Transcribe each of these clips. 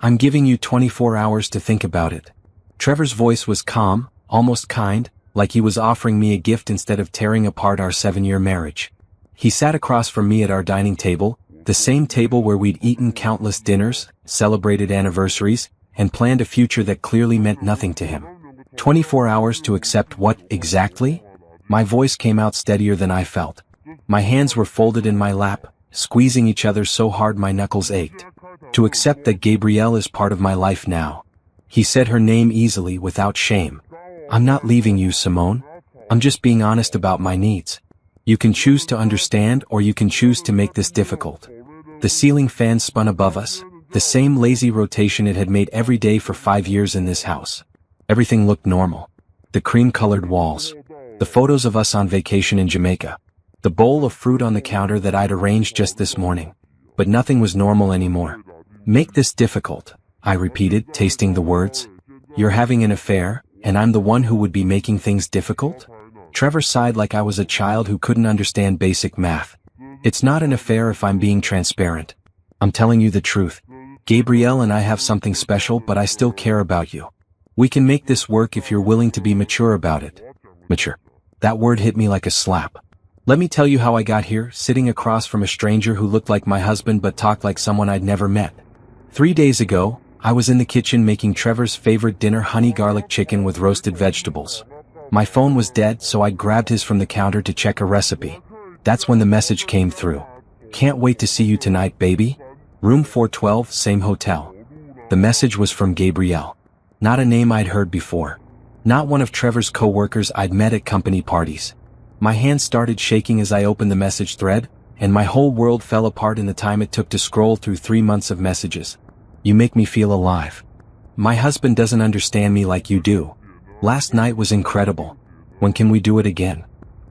I'm giving you 24 hours to think about it. Trevor's voice was calm, almost kind, like he was offering me a gift instead of tearing apart our 7-year marriage. He sat across from me at our dining table, the same table where we'd eaten countless dinners, celebrated anniversaries, and planned a future that clearly meant nothing to him. 24 hours to accept what, exactly? My voice came out steadier than I felt. My hands were folded in my lap, squeezing each other so hard my knuckles ached. To accept that Gabrielle is part of my life now. He said her name easily, without shame. I'm not leaving you, Simone. I'm just being honest about my needs. You can choose to understand or you can choose to make this difficult. The ceiling fan spun above us, the same lazy rotation it had made every day for 5 years in this house. Everything looked normal. The cream-colored walls. The photos of us on vacation in Jamaica. The bowl of fruit on the counter that I'd arranged just this morning. But nothing was normal anymore. Make this difficult, I repeated, tasting the words. You're having an affair, and I'm the one who would be making things difficult? Trevor sighed like I was a child who couldn't understand basic math. It's not an affair if I'm being transparent. I'm telling you the truth. Gabrielle and I have something special, but I still care about you. We can make this work if you're willing to be mature about it. Mature. That word hit me like a slap. Let me tell you how I got here, sitting across from a stranger who looked like my husband but talked like someone I'd never met. 3 days ago, I was in the kitchen making Trevor's favorite dinner, honey garlic chicken with roasted vegetables. My phone was dead, so I grabbed his from the counter to check a recipe. That's when the message came through. Can't wait to see you tonight, baby. Room 412, same hotel. The message was from Gabrielle. Not a name I'd heard before. Not one of Trevor's co-workers I'd met at company parties. My hands started shaking as I opened the message thread, and my whole world fell apart in the time it took to scroll through 3 months of messages. You make me feel alive. My husband doesn't understand me like you do. Last night was incredible. When can we do it again?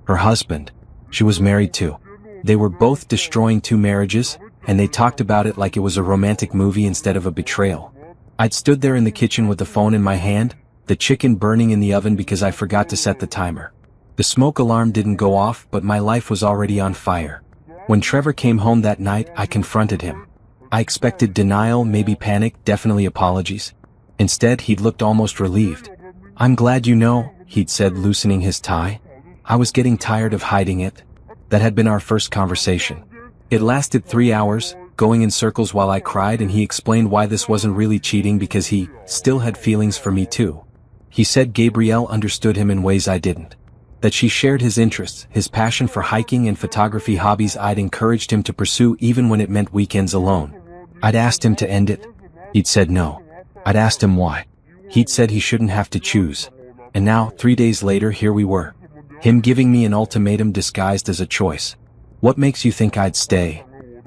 Her husband. She was married too. They were both destroying 2 marriages, and they talked about it like it was a romantic movie instead of a betrayal. I'd stood there in the kitchen with the phone in my hand, the chicken burning in the oven because I forgot to set the timer. The smoke alarm didn't go off, but my life was already on fire. When Trevor came home that night, I confronted him. I expected denial, maybe panic, definitely apologies. Instead, he'd looked almost relieved. I'm glad you know, he'd said, loosening his tie. I was getting tired of hiding it. That had been our first conversation. It lasted 3 hours, going in circles while I cried, and he explained why this wasn't really cheating because he still had feelings for me too. He said Gabrielle understood him in ways I didn't. That she shared his interests, his passion for hiking and photography, hobbies I'd encouraged him to pursue even when it meant weekends alone. I'd asked him to end it. He'd said no. I'd asked him why. He'd said he shouldn't have to choose. And now, 3 days later, here we were. Him giving me an ultimatum disguised as a choice. What makes you think I'd stay?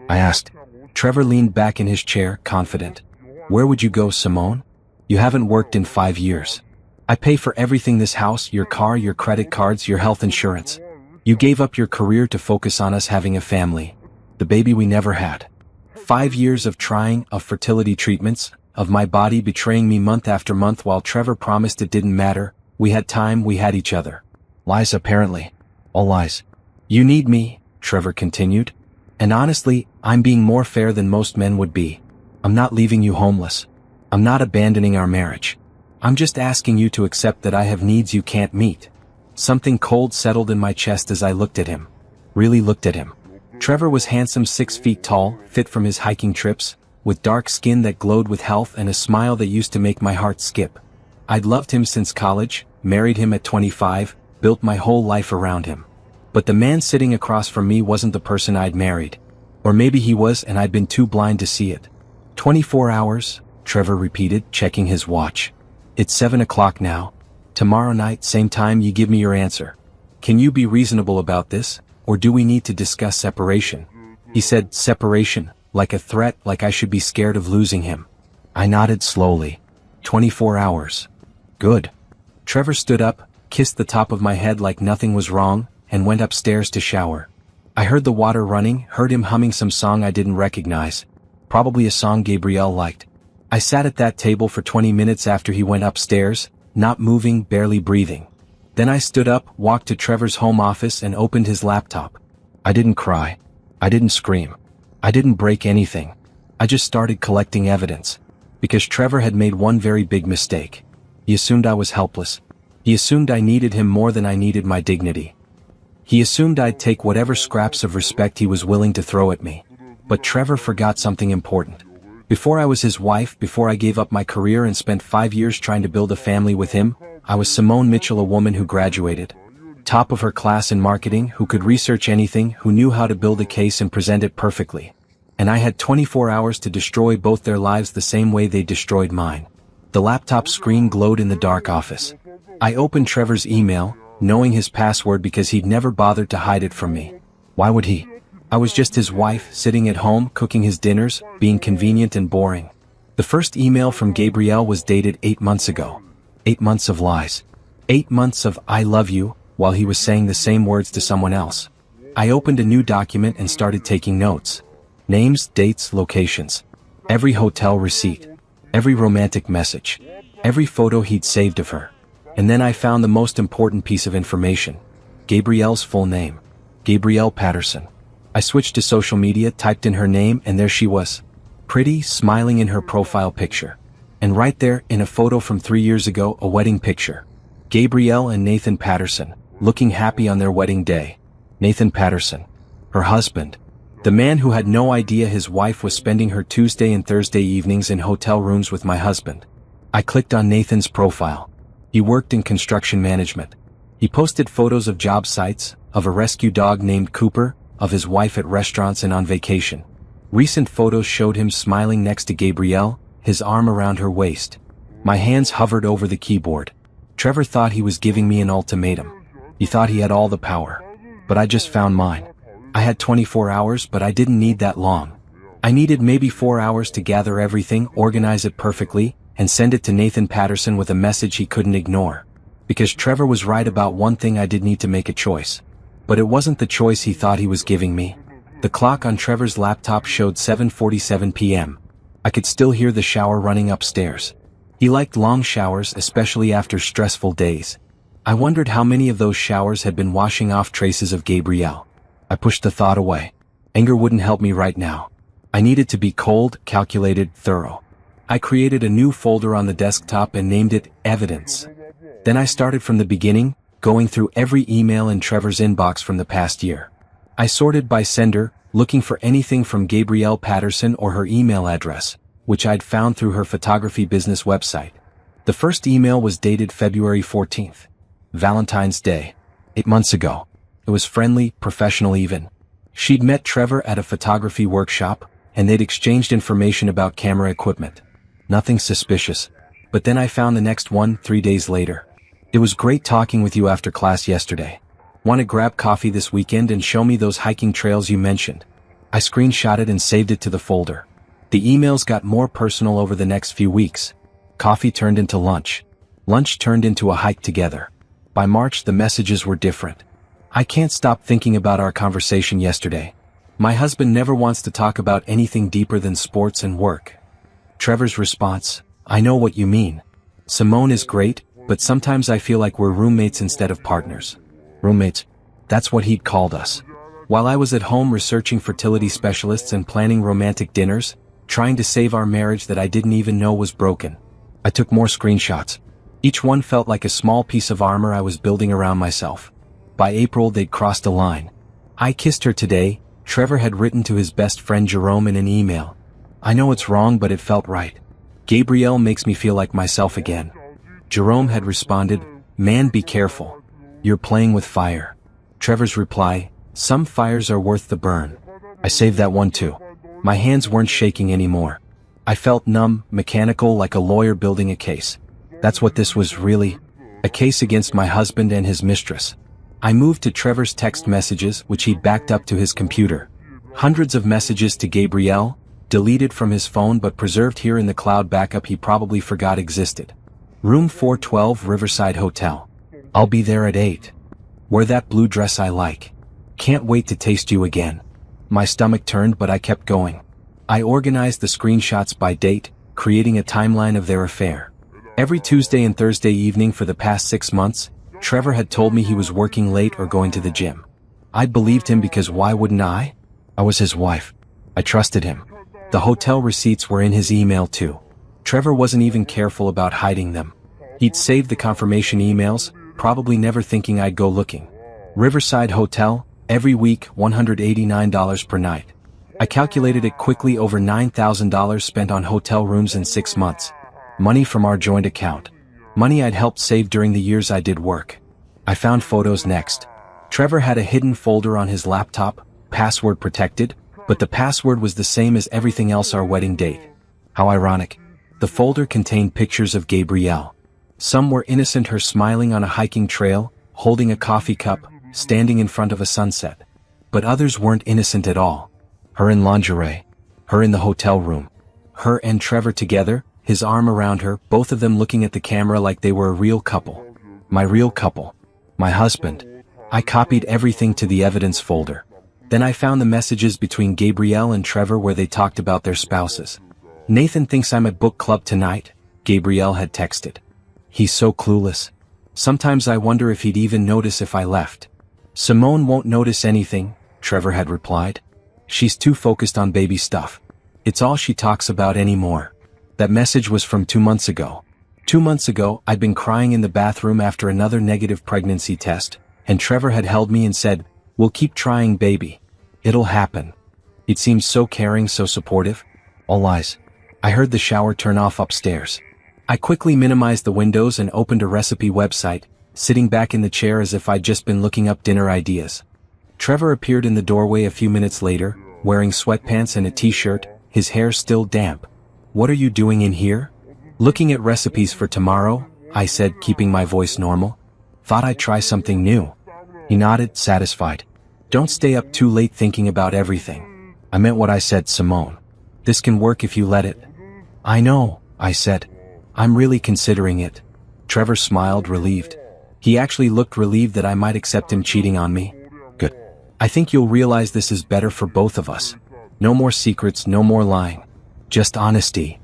I asked. Trevor leaned back in his chair, confident. Where would you go, Simone? You haven't worked in 5 years. I pay for everything, this house, your car, your credit cards, your health insurance. You gave up your career to focus on us having a family. The baby we never had. 5 years of trying, of fertility treatments, of my body betraying me month after month while Trevor promised it didn't matter. We had time, we had each other. Lies apparently. All lies. You need me, Trevor continued. And honestly, I'm being more fair than most men would be. I'm not leaving you homeless. I'm not abandoning our marriage. I'm just asking you to accept that I have needs you can't meet. Something cold settled in my chest as I looked at him. Really looked at him. Trevor was handsome, 6 feet tall, fit from his hiking trips, with dark skin that glowed with health and a smile that used to make my heart skip. I'd loved him since college, married him at 25, built my whole life around him. But the man sitting across from me wasn't the person I'd married. Or maybe he was and I'd been too blind to see it. 24 hours, Trevor repeated, checking his watch. It's 7 o'clock now. Tomorrow night, same time, you give me your answer. Can you be reasonable about this, or do we need to discuss separation? He said, separation, like a threat, like I should be scared of losing him. I nodded slowly. 24 hours. Good. Trevor stood up, kissed the top of my head like nothing was wrong, and went upstairs to shower. I heard the water running, heard him humming some song I didn't recognize. Probably a song Gabrielle liked. I sat at that table for 20 minutes after he went upstairs, not moving, barely breathing. Then I stood up, walked to Trevor's home office and opened his laptop. I didn't cry. I didn't scream. I didn't break anything. I just started collecting evidence. Because Trevor had made one very big mistake. He assumed I was helpless. He assumed I needed him more than I needed my dignity. He assumed I'd take whatever scraps of respect he was willing to throw at me. But Trevor forgot something important. Before I was his wife, before I gave up my career and spent 5 years trying to build a family with him, I was Simone Mitchell, a woman who graduated. Top of her class in marketing, who could research anything, who knew how to build a case and present it perfectly. And I had 24 hours to destroy both their lives the same way they destroyed mine. The laptop screen glowed in the dark office. I opened Trevor's email, knowing his password because he'd never bothered to hide it from me. Why would he? I was just his wife, sitting at home, cooking his dinners, being convenient and boring. The first email from Gabrielle was dated 8 months ago. 8 months of lies. 8 months of "I love you," while he was saying the same words to someone else. I opened a new document and started taking notes. Names, dates, locations. Every hotel receipt. Every romantic message. Every photo he'd saved of her. And then I found the most important piece of information. Gabrielle's full name. Gabrielle Patterson. I switched to social media, typed in her name, and there she was. Pretty, smiling in her profile picture. And right there, in a photo from 3 years ago, a wedding picture. Gabrielle and Nathan Patterson, looking happy on their wedding day. Nathan Patterson. Her husband. The man who had no idea his wife was spending her Tuesday and Thursday evenings in hotel rooms with my husband. I clicked on Nathan's profile. He worked in construction management. He posted photos of job sites, of a rescue dog named Cooper, of his wife at restaurants and on vacation. Recent photos showed him smiling next to Gabrielle, his arm around her waist. My hands hovered over the keyboard. Trevor thought he was giving me an ultimatum. He thought he had all the power. But I just found mine. I had 24 hours, but I didn't need that long. I needed maybe 4 hours to gather everything, organize it perfectly, and send it to Nathan Patterson with a message he couldn't ignore. Because Trevor was right about one thing: I did need to make a choice. But it wasn't the choice he thought he was giving me. The clock on Trevor's laptop showed 7:47 p.m. I could still hear the shower running upstairs. He liked long showers, especially after stressful days. I wondered how many of those showers had been washing off traces of Gabrielle. I pushed the thought away. Anger wouldn't help me right now. I needed to be cold, calculated, thorough. I created a new folder on the desktop and named it Evidence. Then I started from the beginning, going through every email in Trevor's inbox from the past year. I sorted by sender, looking for anything from Gabrielle Patterson or her email address, which I'd found through her photography business website. The first email was dated February 14th. Valentine's Day. 8 months ago. It was friendly, professional even. She'd met Trevor at a photography workshop, and they'd exchanged information about camera equipment. Nothing suspicious. But then I found the next one 3 days later. It was great talking with you after class yesterday. Want to grab coffee this weekend and show me those hiking trails you mentioned? I screenshotted and saved it to the folder. The emails got more personal over the next few weeks. Coffee turned into lunch. Lunch turned into a hike together. By March, the messages were different. I can't stop thinking about our conversation yesterday. My husband never wants to talk about anything deeper than sports and work. Trevor's response: I know what you mean. Simone is great, but sometimes I feel like we're roommates instead of partners. Roommates. That's what he'd called us. While I was at home researching fertility specialists and planning romantic dinners, trying to save our marriage that I didn't even know was broken. I took more screenshots. Each one felt like a small piece of armor I was building around myself. By April, they'd crossed a line. I kissed her today, Trevor had written to his best friend Jerome in an email. I know it's wrong, but it felt right. Gabrielle makes me feel like myself again. Jerome had responded, man, be careful. You're playing with fire. Trevor's reply, some fires are worth the burn. I saved that one too. My hands weren't shaking anymore. I felt numb, mechanical, like a lawyer building a case. That's what this was really. A case against my husband and his mistress. I moved to Trevor's text messages, which he'd backed up to his computer. Hundreds of messages to Gabrielle, deleted from his phone but preserved here in the cloud backup he probably forgot existed. Room 412 Riverside Hotel. I'll be there at 8. Wear that blue dress I like. Can't wait to taste you again. My stomach turned, but I kept going. I organized the screenshots by date, creating a timeline of their affair. Every Tuesday and Thursday evening for the past 6 months, Trevor had told me he was working late or going to the gym. I'd believed him because why wouldn't I? I was his wife. I trusted him. The hotel receipts were in his email too. Trevor wasn't even careful about hiding them. He'd saved the confirmation emails, probably never thinking I'd go looking. Riverside Hotel, every week $189 per night. I calculated it quickly, over $9,000 spent on hotel rooms in 6 months. Money from our joint account. Money I'd helped save during the years I did work. I found photos next. Trevor had a hidden folder on his laptop, password protected, but the password was the same as everything else: our wedding date. How ironic. The folder contained pictures of Gabrielle. Some were innocent: her smiling on a hiking trail, holding a coffee cup, standing in front of a sunset. But others weren't innocent at all. Her in lingerie. Her in the hotel room. Her and Trevor together, his arm around her, both of them looking at the camera like they were a real couple. My real couple. My husband. I copied everything to the evidence folder. Then I found the messages between Gabrielle and Trevor where they talked about their spouses. "Nathan thinks I'm at book club tonight," Gabrielle had texted. "He's so clueless. Sometimes I wonder if he'd even notice if I left." "Simone won't notice anything," Trevor had replied. "She's too focused on baby stuff. It's all she talks about anymore." That message was from 2 months ago. 2 months ago, I'd been crying in the bathroom after another negative pregnancy test, and Trevor had held me and said, "We'll keep trying, baby. It'll happen." It seemed so caring, so supportive. All lies. I heard the shower turn off upstairs. I quickly minimized the windows and opened a recipe website, sitting back in the chair as if I'd just been looking up dinner ideas. Trevor appeared in the doorway a few minutes later, wearing sweatpants and a t-shirt, his hair still damp. "What are you doing in here?" "Looking at recipes for tomorrow," I said, keeping my voice normal. "Thought I'd try something new." He nodded, satisfied. "Don't stay up too late thinking about everything." I meant what I said, Simone. "This can work if you let it." "I know," I said. "I'm really considering it." Trevor smiled, relieved. He actually looked relieved that I might accept him cheating on me. "Good. I think you'll realize this is better for both of us. No more secrets, no more lying. Just honesty."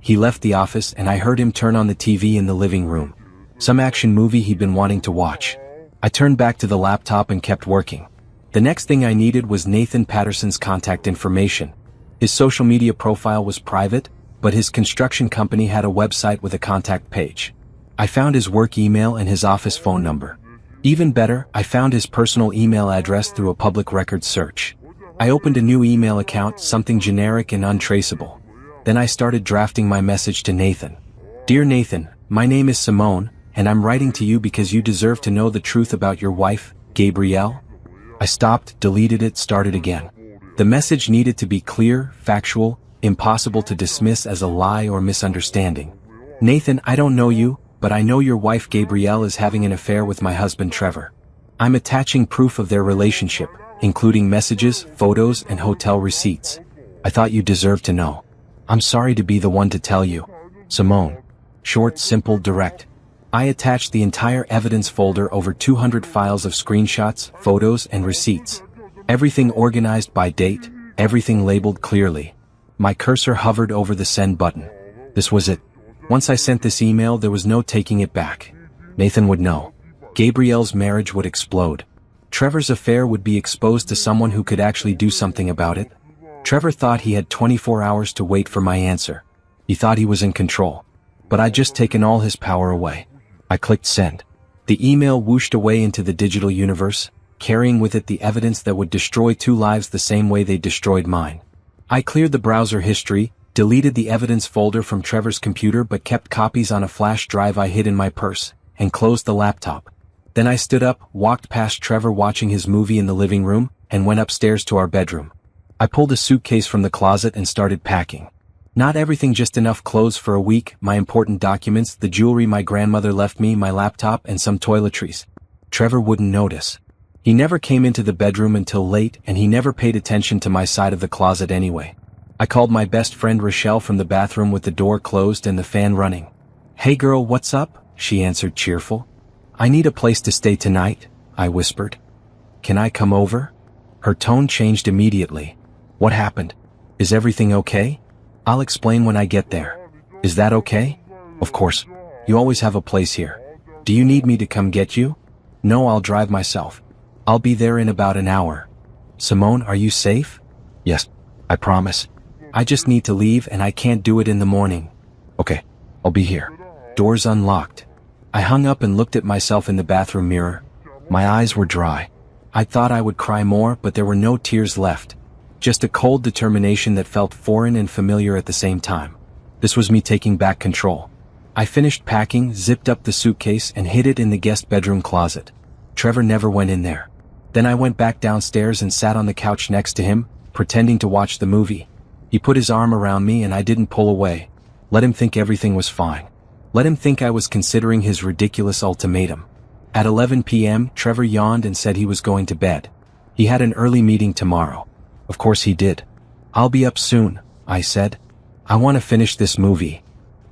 He left the office and I heard him turn on the TV in the living room. Some action movie he'd been wanting to watch. I turned back to the laptop and kept working. The next thing I needed was Nathan Patterson's contact information. His social media profile was private, but his construction company had a website with a contact page. I found his work email and his office phone number. Even better, I found his personal email address through a public records search. I opened a new email account, something generic and untraceable. Then I started drafting my message to Nathan. "Dear Nathan, my name is Simone, and I'm writing to you because you deserve to know the truth about your wife, Gabrielle." I stopped, deleted it, started again. The message needed to be clear, factual, impossible to dismiss as a lie or misunderstanding. "Nathan, I don't know you, but I know your wife Gabrielle is having an affair with my husband Trevor. I'm attaching proof of their relationship, including messages, photos, and hotel receipts. I thought you deserved to know. I'm sorry to be the one to tell you. Simone." Short, simple, direct. I attached the entire evidence folder, over 200 files of screenshots, photos, and receipts. Everything organized by date, everything labeled clearly. My cursor hovered over the send button. This was it. Once I sent this email, there was no taking it back. Nathan would know. Gabrielle's marriage would explode. Trevor's affair would be exposed to someone who could actually do something about it. Trevor thought he had 24 hours to wait for my answer. He thought he was in control. But I'd just taken all his power away. I clicked send. The email whooshed away into the digital universe, carrying with it the evidence that would destroy 2 lives the same way they destroyed mine. I cleared the browser history, deleted the evidence folder from Trevor's computer but kept copies on a flash drive I hid in my purse, and closed the laptop. Then I stood up, walked past Trevor watching his movie in the living room, and went upstairs to our bedroom. I pulled a suitcase from the closet and started packing. Not everything, just enough clothes for a week, my important documents, the jewelry my grandmother left me, my laptop, and some toiletries. Trevor wouldn't notice. He never came into the bedroom until late, and he never paid attention to my side of the closet anyway. I called my best friend Rochelle from the bathroom with the door closed and the fan running. "Hey girl, what's up?" she answered, cheerful. "I need a place to stay tonight," I whispered. "Can I come over?" Her tone changed immediately. "What happened? Is everything okay?" "I'll explain when I get there." "Is that okay?" "Of course. You always have a place here. Do you need me to come get you?" "No, I'll drive myself. I'll be there in about an hour." "Simone, are you safe?" "Yes, I promise. I just need to leave and I can't do it in the morning." Okay, I'll be here. Doors unlocked. I hung up and looked at myself in the bathroom mirror. My eyes were dry. I thought I would cry more, but there were no tears left. Just a cold determination that felt foreign and familiar at the same time. This was me taking back control. I finished packing, zipped up the suitcase, and hid it in the guest bedroom closet. Trevor never went in there. Then I went back downstairs and sat on the couch next to him, pretending to watch the movie. He put his arm around me and I didn't pull away. Let him think everything was fine. Let him think I was considering his ridiculous ultimatum. At 11 p.m., Trevor yawned and said he was going to bed. He had an early meeting tomorrow. Of course he did. I'll be up soon, I said. I want to finish this movie.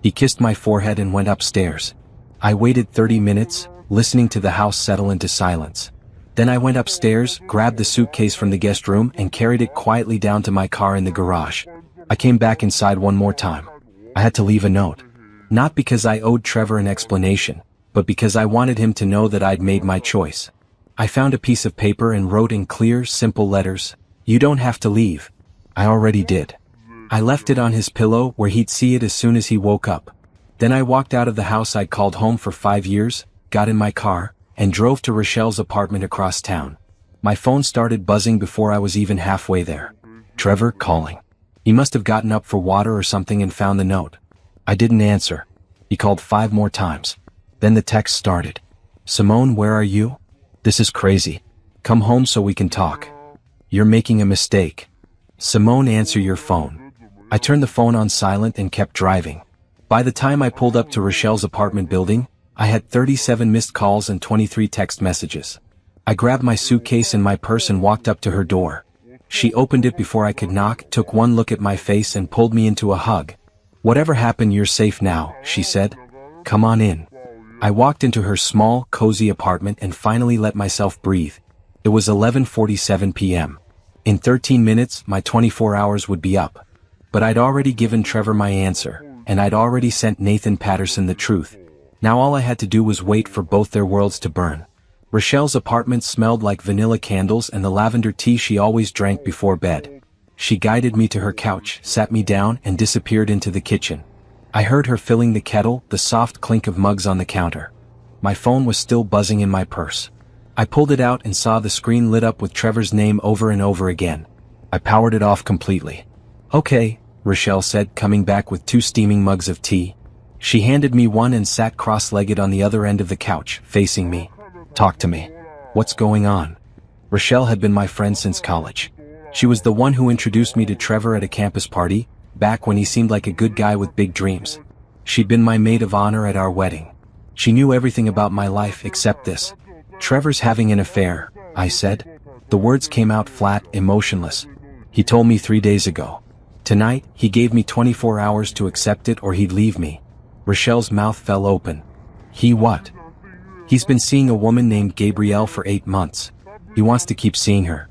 He kissed my forehead and went upstairs. I waited 30 minutes, listening to the house settle into silence. Then I went upstairs, grabbed the suitcase from the guest room and carried it quietly down to my car in the garage. I came back inside one more time. I had to leave a note. Not because I owed Trevor an explanation, but because I wanted him to know that I'd made my choice. I found a piece of paper and wrote in clear, simple letters, "You don't have to leave." I already did. I left it on his pillow where he'd see it as soon as he woke up. Then I walked out of the house I'd called home for 5 years, got in my car, and drove to Rochelle's apartment across town. My phone started buzzing before I was even halfway there. Trevor calling. He must have gotten up for water or something and found the note. I didn't answer. He called 5 more times. Then the text started. "Simone, where are you? This is crazy. Come home so we can talk. You're making a mistake. Simone, answer your phone." I turned the phone on silent and kept driving. By the time I pulled up to Rochelle's apartment building, I had 37 missed calls and 23 text messages. I grabbed my suitcase and my purse and walked up to her door. She opened it before I could knock, took one look at my face and pulled me into a hug. "Whatever happened, you're safe now," she said. "Come on in." I walked into her small, cozy apartment and finally let myself breathe. It was 11:47 p.m. In 13 minutes, my 24 hours would be up. But I'd already given Trevor my answer, and I'd already sent Nathan Patterson the truth. Now all I had to do was wait for both their worlds to burn. Rochelle's apartment smelled like vanilla candles and the lavender tea she always drank before bed. She guided me to her couch, sat me down, and disappeared into the kitchen. I heard her filling the kettle, the soft clink of mugs on the counter. My phone was still buzzing in my purse. I pulled it out and saw the screen lit up with Trevor's name over and over again. I powered it off completely. "Okay," Rochelle said, coming back with 2 steaming mugs of tea. She handed me one and sat cross-legged on the other end of the couch, facing me. "Talk to me. What's going on?" Rochelle had been my friend since college. She was the one who introduced me to Trevor at a campus party, back when he seemed like a good guy with big dreams. She'd been my maid of honor at our wedding. She knew everything about my life except this. "Trevor's having an affair," I said. The words came out flat, emotionless. "He told me 3 days ago. Tonight, he gave me 24 hours to accept it or he'd leave me." Rochelle's mouth fell open. "He what?" "He's been seeing a woman named Gabrielle for 8 months. He wants to keep seeing her.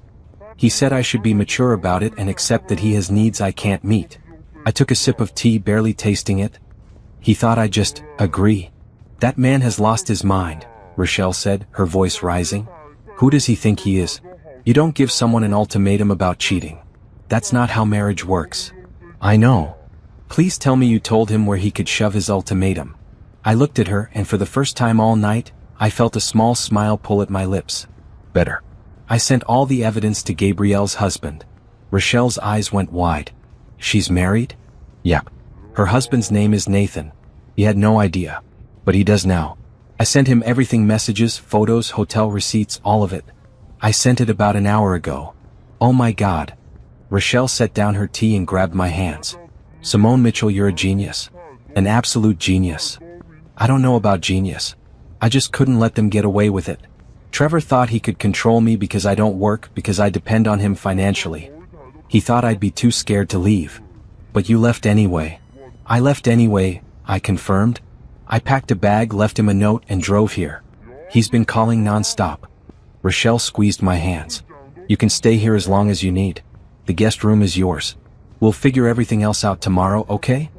He said I should be mature about it and accept that he has needs I can't meet." I took a sip of tea, barely tasting it. "He thought I'd just agree." "That man has lost his mind," Rochelle said, her voice rising. "Who does he think he is? You don't give someone an ultimatum about cheating. That's not how marriage works." "I know. Please tell me you told him where he could shove his ultimatum." I looked at her, and for the first time all night, I felt a small smile pull at my lips. "Better. I sent all the evidence to Gabrielle's husband." Rochelle's eyes went wide. "She's married?" "Yep. Her husband's name is Nathan. He had no idea. But he does now. I sent him everything, messages, photos, hotel receipts, all of it. I sent it about an hour ago." "Oh my God." Rochelle set down her tea and grabbed my hands. "Simone Mitchell, you're a genius. An absolute genius." "I don't know about genius. I just couldn't let them get away with it. Trevor thought he could control me because I don't work, because I depend on him financially. He thought I'd be too scared to leave. But you left anyway." "I left anyway," I confirmed. "I packed a bag, left him a note, and drove here. He's been calling non-stop." Rochelle squeezed my hands. "You can stay here as long as you need. The guest room is yours. We'll figure everything else out tomorrow, okay?"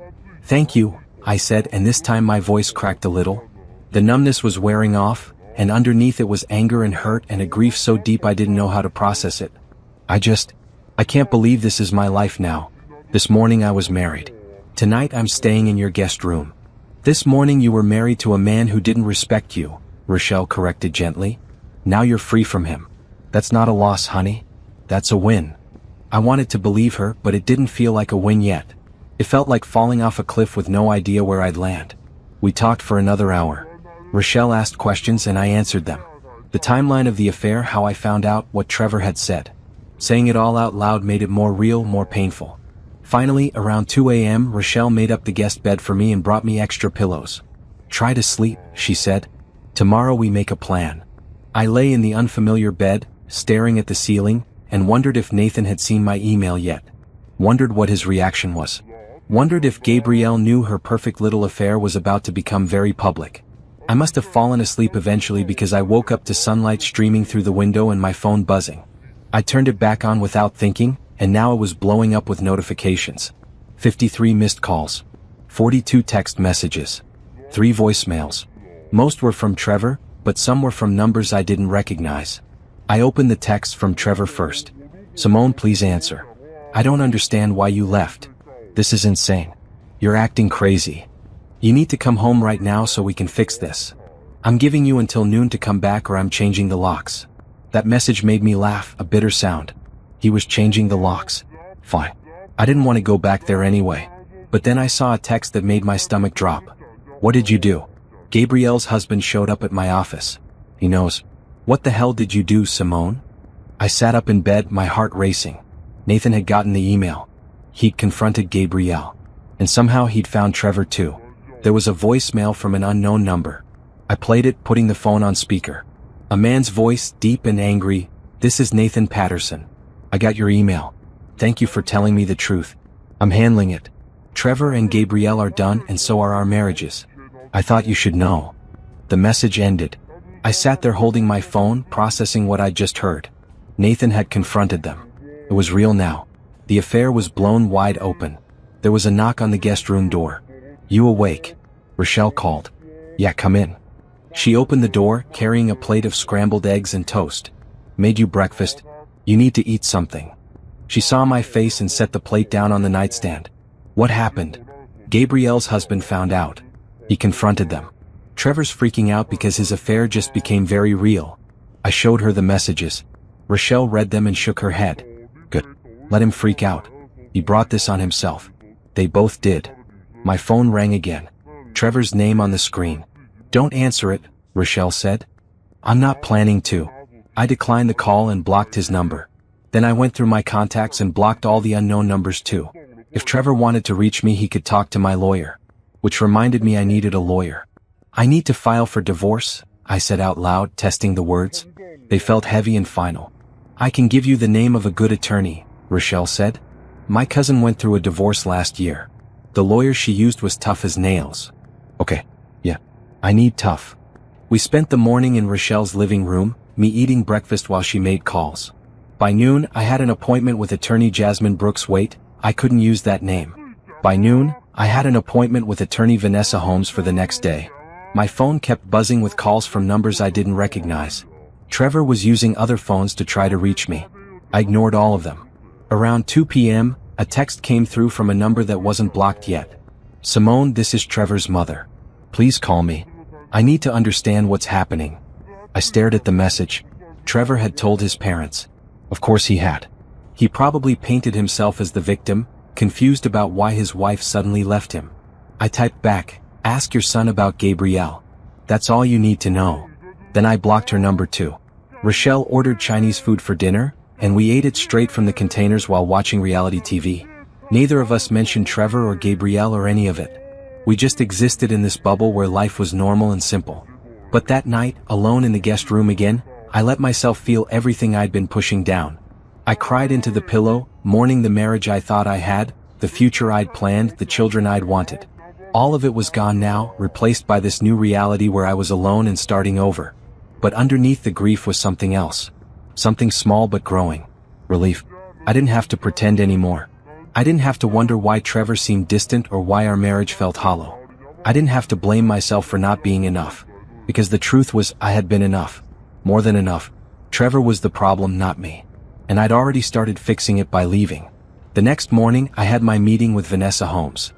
"Thank you," I said, and this time my voice cracked a little. The numbness was wearing off, and underneath it was anger and hurt and a grief so deep I didn't know how to process it. I can't believe this is my life now. This morning I was married. Tonight I'm staying in your guest room. This morning you were married to a man who didn't respect you, Rochelle corrected gently. Now you're free from him. That's not a loss, honey. That's a win. I wanted to believe her, but it didn't feel like a win yet. It felt like falling off a cliff with no idea where I'd land. We talked for another hour. Rochelle asked questions and I answered them. The timeline of the affair, how I found out, what Trevor had said. Saying it all out loud made it more real, more painful. Finally, around 2 a.m., Rochelle made up the guest bed for me and brought me extra pillows. Try to sleep, she said. Tomorrow we make a plan. I lay in the unfamiliar bed, staring at the ceiling, and wondered if Nathan had seen my email yet. Wondered what his reaction was. Wondered if Gabrielle knew her perfect little affair was about to become very public. I must have fallen asleep eventually because I woke up to sunlight streaming through the window and my phone buzzing. I turned it back on without thinking, and now it was blowing up with notifications. 53 missed calls. 42 text messages. 3 voicemails. Most were from Trevor, but some were from numbers I didn't recognize. I opened the text from Trevor first. Simone, please answer. I don't understand why you left. This is insane. You're acting crazy. You need to come home right now so we can fix this. I'm giving you until noon to come back or I'm changing the locks. That message made me laugh, a bitter sound. He was changing the locks. Fine. I didn't want to go back there anyway. But then I saw a text that made my stomach drop. What did you do? Gabrielle's husband showed up at my office. He knows. What the hell did you do, Simone? I sat up in bed, my heart racing. Nathan had gotten the email. He'd confronted Gabrielle. And somehow he'd found Trevor too. There was a voicemail from an unknown number. I played it, putting the phone on speaker. A man's voice, deep and angry. This is Nathan Patterson. I got your email. Thank you for telling me the truth. I'm handling it. Trevor and Gabrielle are done and so are our marriages. I thought you should know. The message ended. I sat there holding my phone, processing what I'd just heard. Nathan had confronted them. It was real now. The affair was blown wide open. There was a knock on the guest room door. You awake? Rochelle called. Yeah, come in. She opened the door, carrying a plate of scrambled eggs and toast. Made you breakfast. You need to eat something. She saw my face and set the plate down on the nightstand. What happened? Gabrielle's husband found out. He confronted them. Trevor's freaking out because his affair just became very real. I showed her the messages. Rochelle read them and shook her head. Good. Let him freak out. He brought this on himself. They both did. My phone rang again. Trevor's name on the screen. Don't answer it, Rochelle said. I'm not planning to. I declined the call and blocked his number. Then I went through my contacts and blocked all the unknown numbers too. If Trevor wanted to reach me, he could talk to my lawyer. Which reminded me I needed a lawyer. I need to file for divorce, I said out loud, testing the words. They felt heavy and final. I can give you the name of a good attorney, Rochelle said. My cousin went through a divorce last year. The lawyer she used was tough as nails. Okay, yeah, I need tough. We spent the morning in Rochelle's living room, me eating breakfast while she made calls. By noon, I had an appointment with attorney Jasmine Brooks. Wait, I couldn't use that name. By noon, I had an appointment with attorney Vanessa Holmes for the next day. My phone kept buzzing with calls from numbers I didn't recognize. Trevor was using other phones to try to reach me. I ignored all of them. Around 2 p.m., a text came through from a number that wasn't blocked yet. Simone, this is Trevor's mother. Please call me. I need to understand what's happening. I stared at the message. Trevor had told his parents. Of course he had. He probably painted himself as the victim, confused about why his wife suddenly left him. I typed back, ask your son about Gabrielle. That's all you need to know. Then I blocked her number too. Rochelle ordered Chinese food for dinner, and we ate it straight from the containers while watching reality TV. Neither of us mentioned Trevor or Gabrielle or any of it. We just existed in this bubble where life was normal and simple. But that night, alone in the guest room again, I let myself feel everything I'd been pushing down. I cried into the pillow, mourning the marriage I thought I had, the future I'd planned, the children I'd wanted. All of it was gone now, replaced by this new reality where I was alone and starting over. But underneath the grief was something else. Something small but growing. Relief. I didn't have to pretend anymore. I didn't have to wonder why Trevor seemed distant or why our marriage felt hollow. I didn't have to blame myself for not being enough. Because the truth was, I had been enough. More than enough. Trevor was the problem, not me. And I'd already started fixing it by leaving. The next morning, I had my meeting with Vanessa Holmes.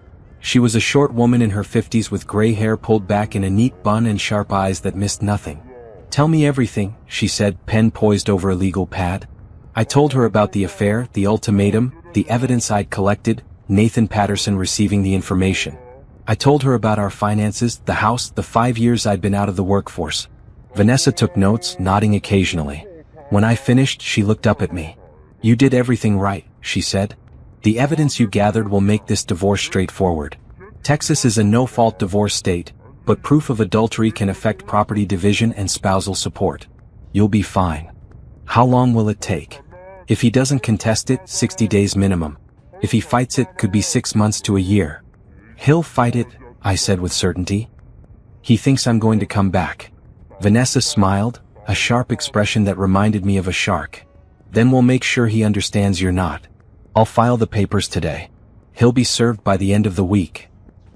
She was a short woman in her 50s with gray hair pulled back in a neat bun and sharp eyes that missed nothing. "Tell me everything," she said, pen poised over a legal pad. I told her about the affair, the ultimatum, the evidence I'd collected, Nathan Patterson receiving the information. I told her about our finances, the house, the 5 years I'd been out of the workforce. Vanessa took notes, nodding occasionally. When I finished, she looked up at me. "You did everything right," she said. "The evidence you gathered will make this divorce straightforward. Texas is a no-fault divorce state, but proof of adultery can affect property division and spousal support. You'll be fine." "How long will it take?" "If he doesn't contest it, 60 days minimum. If he fights it, could be 6 months to a year." "He'll fight it," I said with certainty. "He thinks I'm going to come back." Vanessa smiled, a sharp expression that reminded me of a shark. "Then we'll make sure he understands you're not. I'll file the papers today. He'll be served by the end of the week."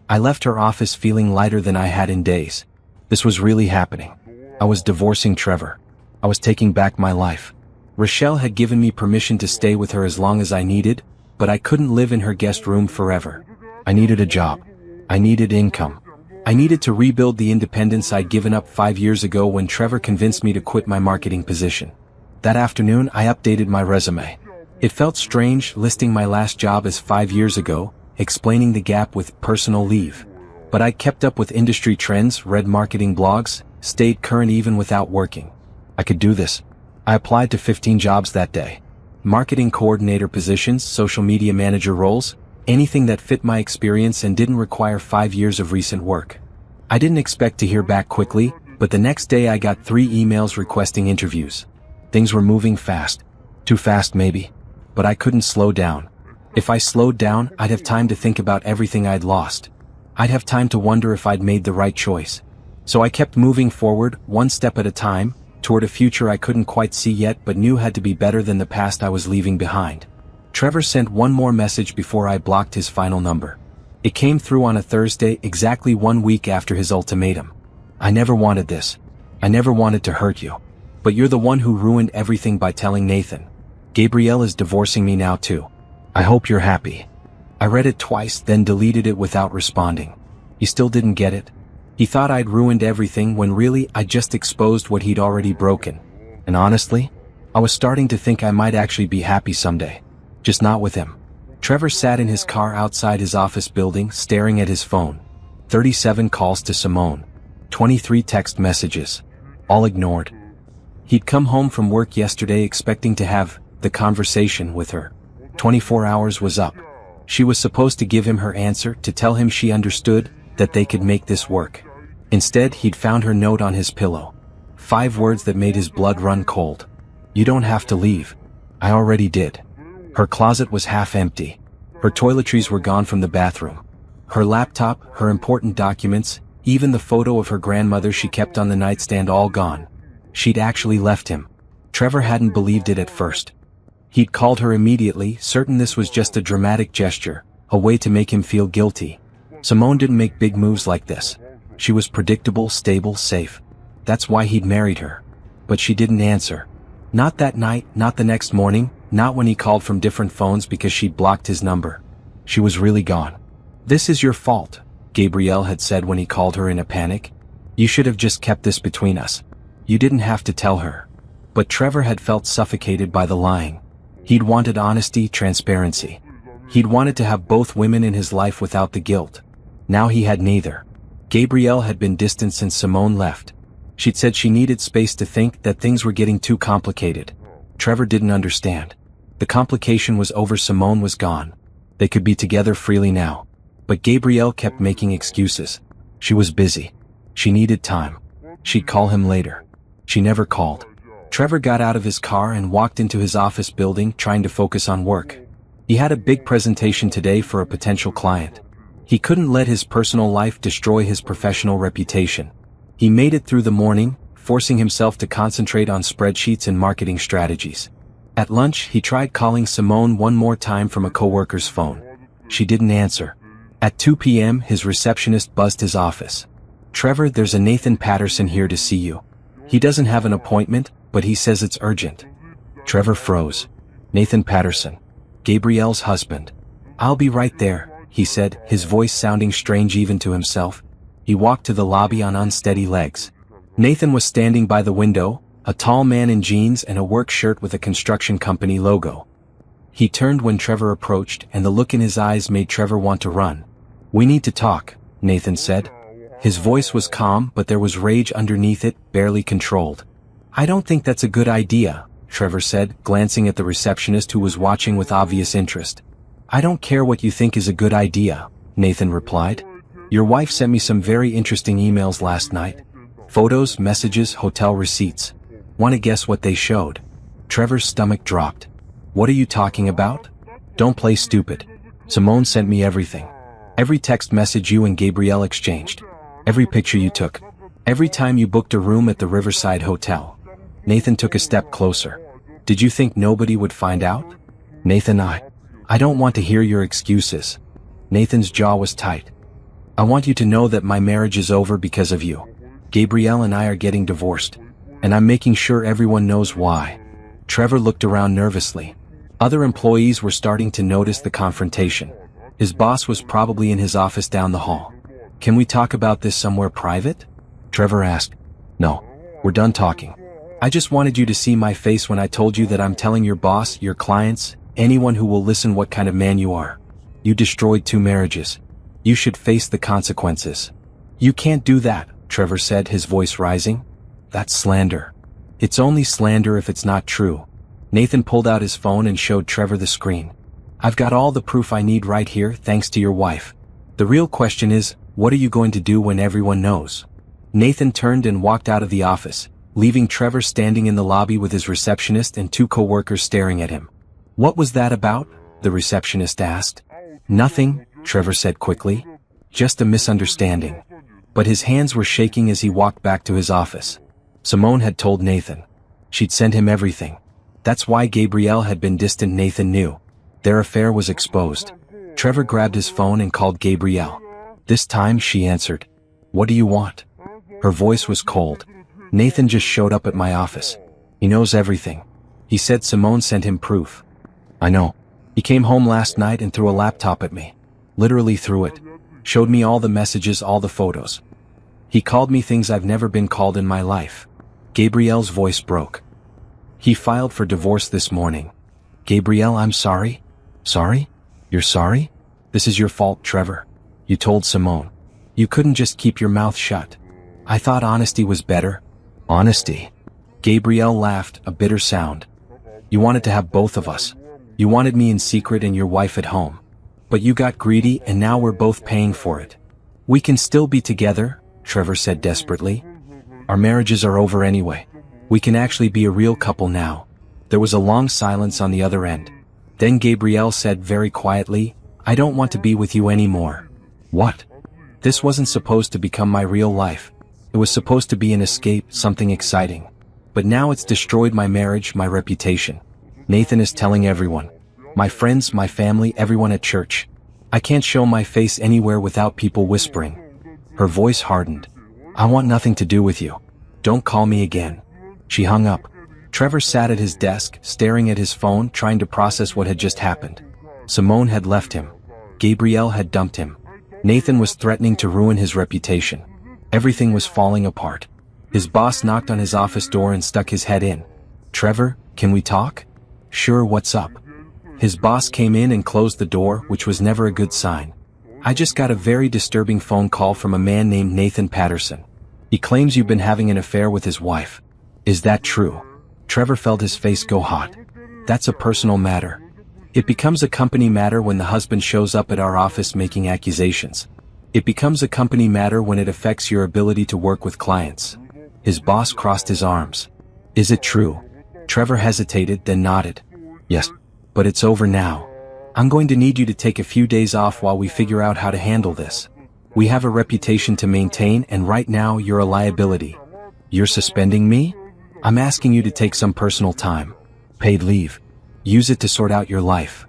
I left her office feeling lighter than I had in days. This was really happening. I was divorcing Trevor. I was taking back my life. Rochelle had given me permission to stay with her as long as I needed, but I couldn't live in her guest room forever. I needed a job. I needed income. I needed to rebuild the independence I'd given up 5 years ago when Trevor convinced me to quit my marketing position. That afternoon, I updated my resume. It felt strange listing my last job as 5 years ago, explaining the gap with personal leave. But I kept up with industry trends, read marketing blogs, stayed current even without working. I could do this. I applied to 15 jobs that day. Marketing coordinator positions, social media manager roles, anything that fit my experience and didn't require 5 years of recent work. I didn't expect to hear back quickly, but the next day I got 3 emails requesting interviews. Things were moving fast. Too fast maybe. But I couldn't slow down. If I slowed down, I'd have time to think about everything I'd lost. I'd have time to wonder if I'd made the right choice. So I kept moving forward, one step at a time, toward a future I couldn't quite see yet but knew had to be better than the past I was leaving behind. Trevor sent one more message before I blocked his final number. It came through on a Thursday, exactly 1 week after his ultimatum. "I never wanted this. I never wanted to hurt you. But you're the one who ruined everything by telling Nathan. Gabrielle is divorcing me now too. I hope you're happy." I read it twice, then deleted it without responding. He still didn't get it. He thought I'd ruined everything when really I'd just exposed what he'd already broken. And honestly, I was starting to think I might actually be happy someday. Just not with him. Trevor sat in his car outside his office building, staring at his phone. 37 calls to Simone. 23 text messages. All ignored. He'd come home from work yesterday expecting to have the conversation with her. 24 hours was up. She was supposed to give him her answer, to tell him she understood, that they could make this work. Instead, he'd found her note on his pillow. 5 words that made his blood run cold. "You don't have to leave. I already did." Her closet was half empty. Her toiletries were gone from the bathroom. Her laptop, her important documents, even the photo of her grandmother she kept on the nightstand, all gone. She'd actually left him. Trevor hadn't believed it at first. He'd called her immediately, certain this was just a dramatic gesture, a way to make him feel guilty. Simone didn't make big moves like this. She was predictable, stable, safe. That's why he'd married her. But she didn't answer. Not that night, not the next morning, not when he called from different phones because she'd blocked his number. She was really gone. "This is your fault," Gabrielle had said when he called her in a panic. "You should have just kept this between us. You didn't have to tell her." But Trevor had felt suffocated by the lying. He'd wanted honesty, transparency. He'd wanted to have both women in his life without the guilt. Now he had neither. Gabrielle had been distant since Simone left. She'd said she needed space to think, that things were getting too complicated. Trevor didn't understand. The complication was over, Simone was gone. They could be together freely now. But Gabrielle kept making excuses. She was busy. She needed time. She'd call him later. She never called. Trevor got out of his car and walked into his office building, trying to focus on work. He had a big presentation today for a potential client. He couldn't let his personal life destroy his professional reputation. He made it through the morning, forcing himself to concentrate on spreadsheets and marketing strategies. At lunch, he tried calling Simone one more time from a coworker's phone. She didn't answer. At 2 p.m., his receptionist buzzed his office. "Trevor, there's a Nathan Patterson here to see you. He doesn't have an appointment, but he says it's urgent." Trevor froze. Nathan Patterson. Gabrielle's husband. "I'll be right there," he said, his voice sounding strange even to himself. He walked to the lobby on unsteady legs. Nathan was standing by the window, a tall man in jeans and a work shirt with a construction company logo. He turned when Trevor approached, and the look in his eyes made Trevor want to run. "We need to talk," Nathan said. His voice was calm, but there was rage underneath it, barely controlled. "I don't think that's a good idea," Trevor said, glancing at the receptionist who was watching with obvious interest. "I don't care what you think is a good idea," Nathan replied. "Your wife sent me some very interesting emails last night. Photos, messages, hotel receipts. Want to guess what they showed?" Trevor's stomach dropped. "What are you talking about?" "Don't play stupid. Simone sent me everything. Every text message you and Gabrielle exchanged. Every picture you took. Every time you booked a room at the Riverside Hotel." Nathan took a step closer. "Did you think nobody would find out?" "Nathan, I don't want to hear your excuses." Nathan's jaw was tight. "I want you to know that my marriage is over because of you. Gabrielle and I are getting divorced. And I'm making sure everyone knows why." Trevor looked around nervously. Other employees were starting to notice the confrontation. His boss was probably in his office down the hall. "Can we talk about this somewhere private?" Trevor asked. "No, we're done talking. I just wanted you to see my face when I told you that I'm telling your boss, your clients, anyone who will listen what kind of man you are. You destroyed 2 marriages. You should face the consequences." "You can't do that," Trevor said, his voice rising. "That's slander." "It's only slander if it's not true." Nathan pulled out his phone and showed Trevor the screen. "I've got all the proof I need right here thanks to your wife. The real question is, what are you going to do when everyone knows?" Nathan turned and walked out of the office, leaving Trevor standing in the lobby with his receptionist and 2 co-workers staring at him. "What was that about?" the receptionist asked. "Nothing," Trevor said quickly. "Just a misunderstanding." But his hands were shaking as he walked back to his office. Simone had told Nathan. She'd sent him everything. That's why Gabrielle had been distant. Nathan knew. Their affair was exposed. Trevor grabbed his phone and called Gabrielle. This time she answered. "What do you want?" Her voice was cold. "Nathan just showed up at my office. He knows everything. He said Simone sent him proof." "I know. He came home last night and threw a laptop at me. Literally threw it. Showed me all the messages, all the photos. He called me things I've never been called in my life." Gabrielle's voice broke. "He filed for divorce this morning." "Gabrielle, I'm sorry." "Sorry? You're sorry? This is your fault, Trevor. You told Simone. You couldn't just keep your mouth shut. I thought honesty was better." "Honesty?" Gabrielle laughed, a bitter sound. "You wanted to have both of us. You wanted me in secret and your wife at home. But you got greedy and now we're both paying for it." "We can still be together," Trevor said desperately. "Our marriages are over anyway. We can actually be a real couple now." There was a long silence on the other end. Then Gabrielle said very quietly, "I don't want to be with you anymore." "What?" "This wasn't supposed to become my real life. It was supposed to be an escape, something exciting. But now it's destroyed my marriage, my reputation. Nathan is telling everyone. My friends, my family, everyone at church. I can't show my face anywhere without people whispering." Her voice hardened. "I want nothing to do with you. Don't call me again." She hung up. Trevor sat at his desk, staring at his phone, trying to process what had just happened. Simone had left him. Gabrielle had dumped him. Nathan was threatening to ruin his reputation. Everything was falling apart. His boss knocked on his office door and stuck his head in. "Trevor, can we talk?" "Sure, what's up?" His boss came in and closed the door, which was never a good sign. "I just got a very disturbing phone call from a man named Nathan Patterson. He claims you've been having an affair with his wife. Is that true?" Trevor felt his face go hot. "That's a personal matter. It becomes a company matter when the husband shows up at our office making accusations. It becomes a company matter when it affects your ability to work with clients." His boss crossed his arms. "Is it true?" Trevor hesitated, then nodded. "Yes, but it's over now. I'm going to need you to take a few days off while we figure out how to handle this. We have a reputation to maintain and right now you're a liability." "You're suspending me?" "I'm asking you to take some personal time. Paid leave. Use it to sort out your life."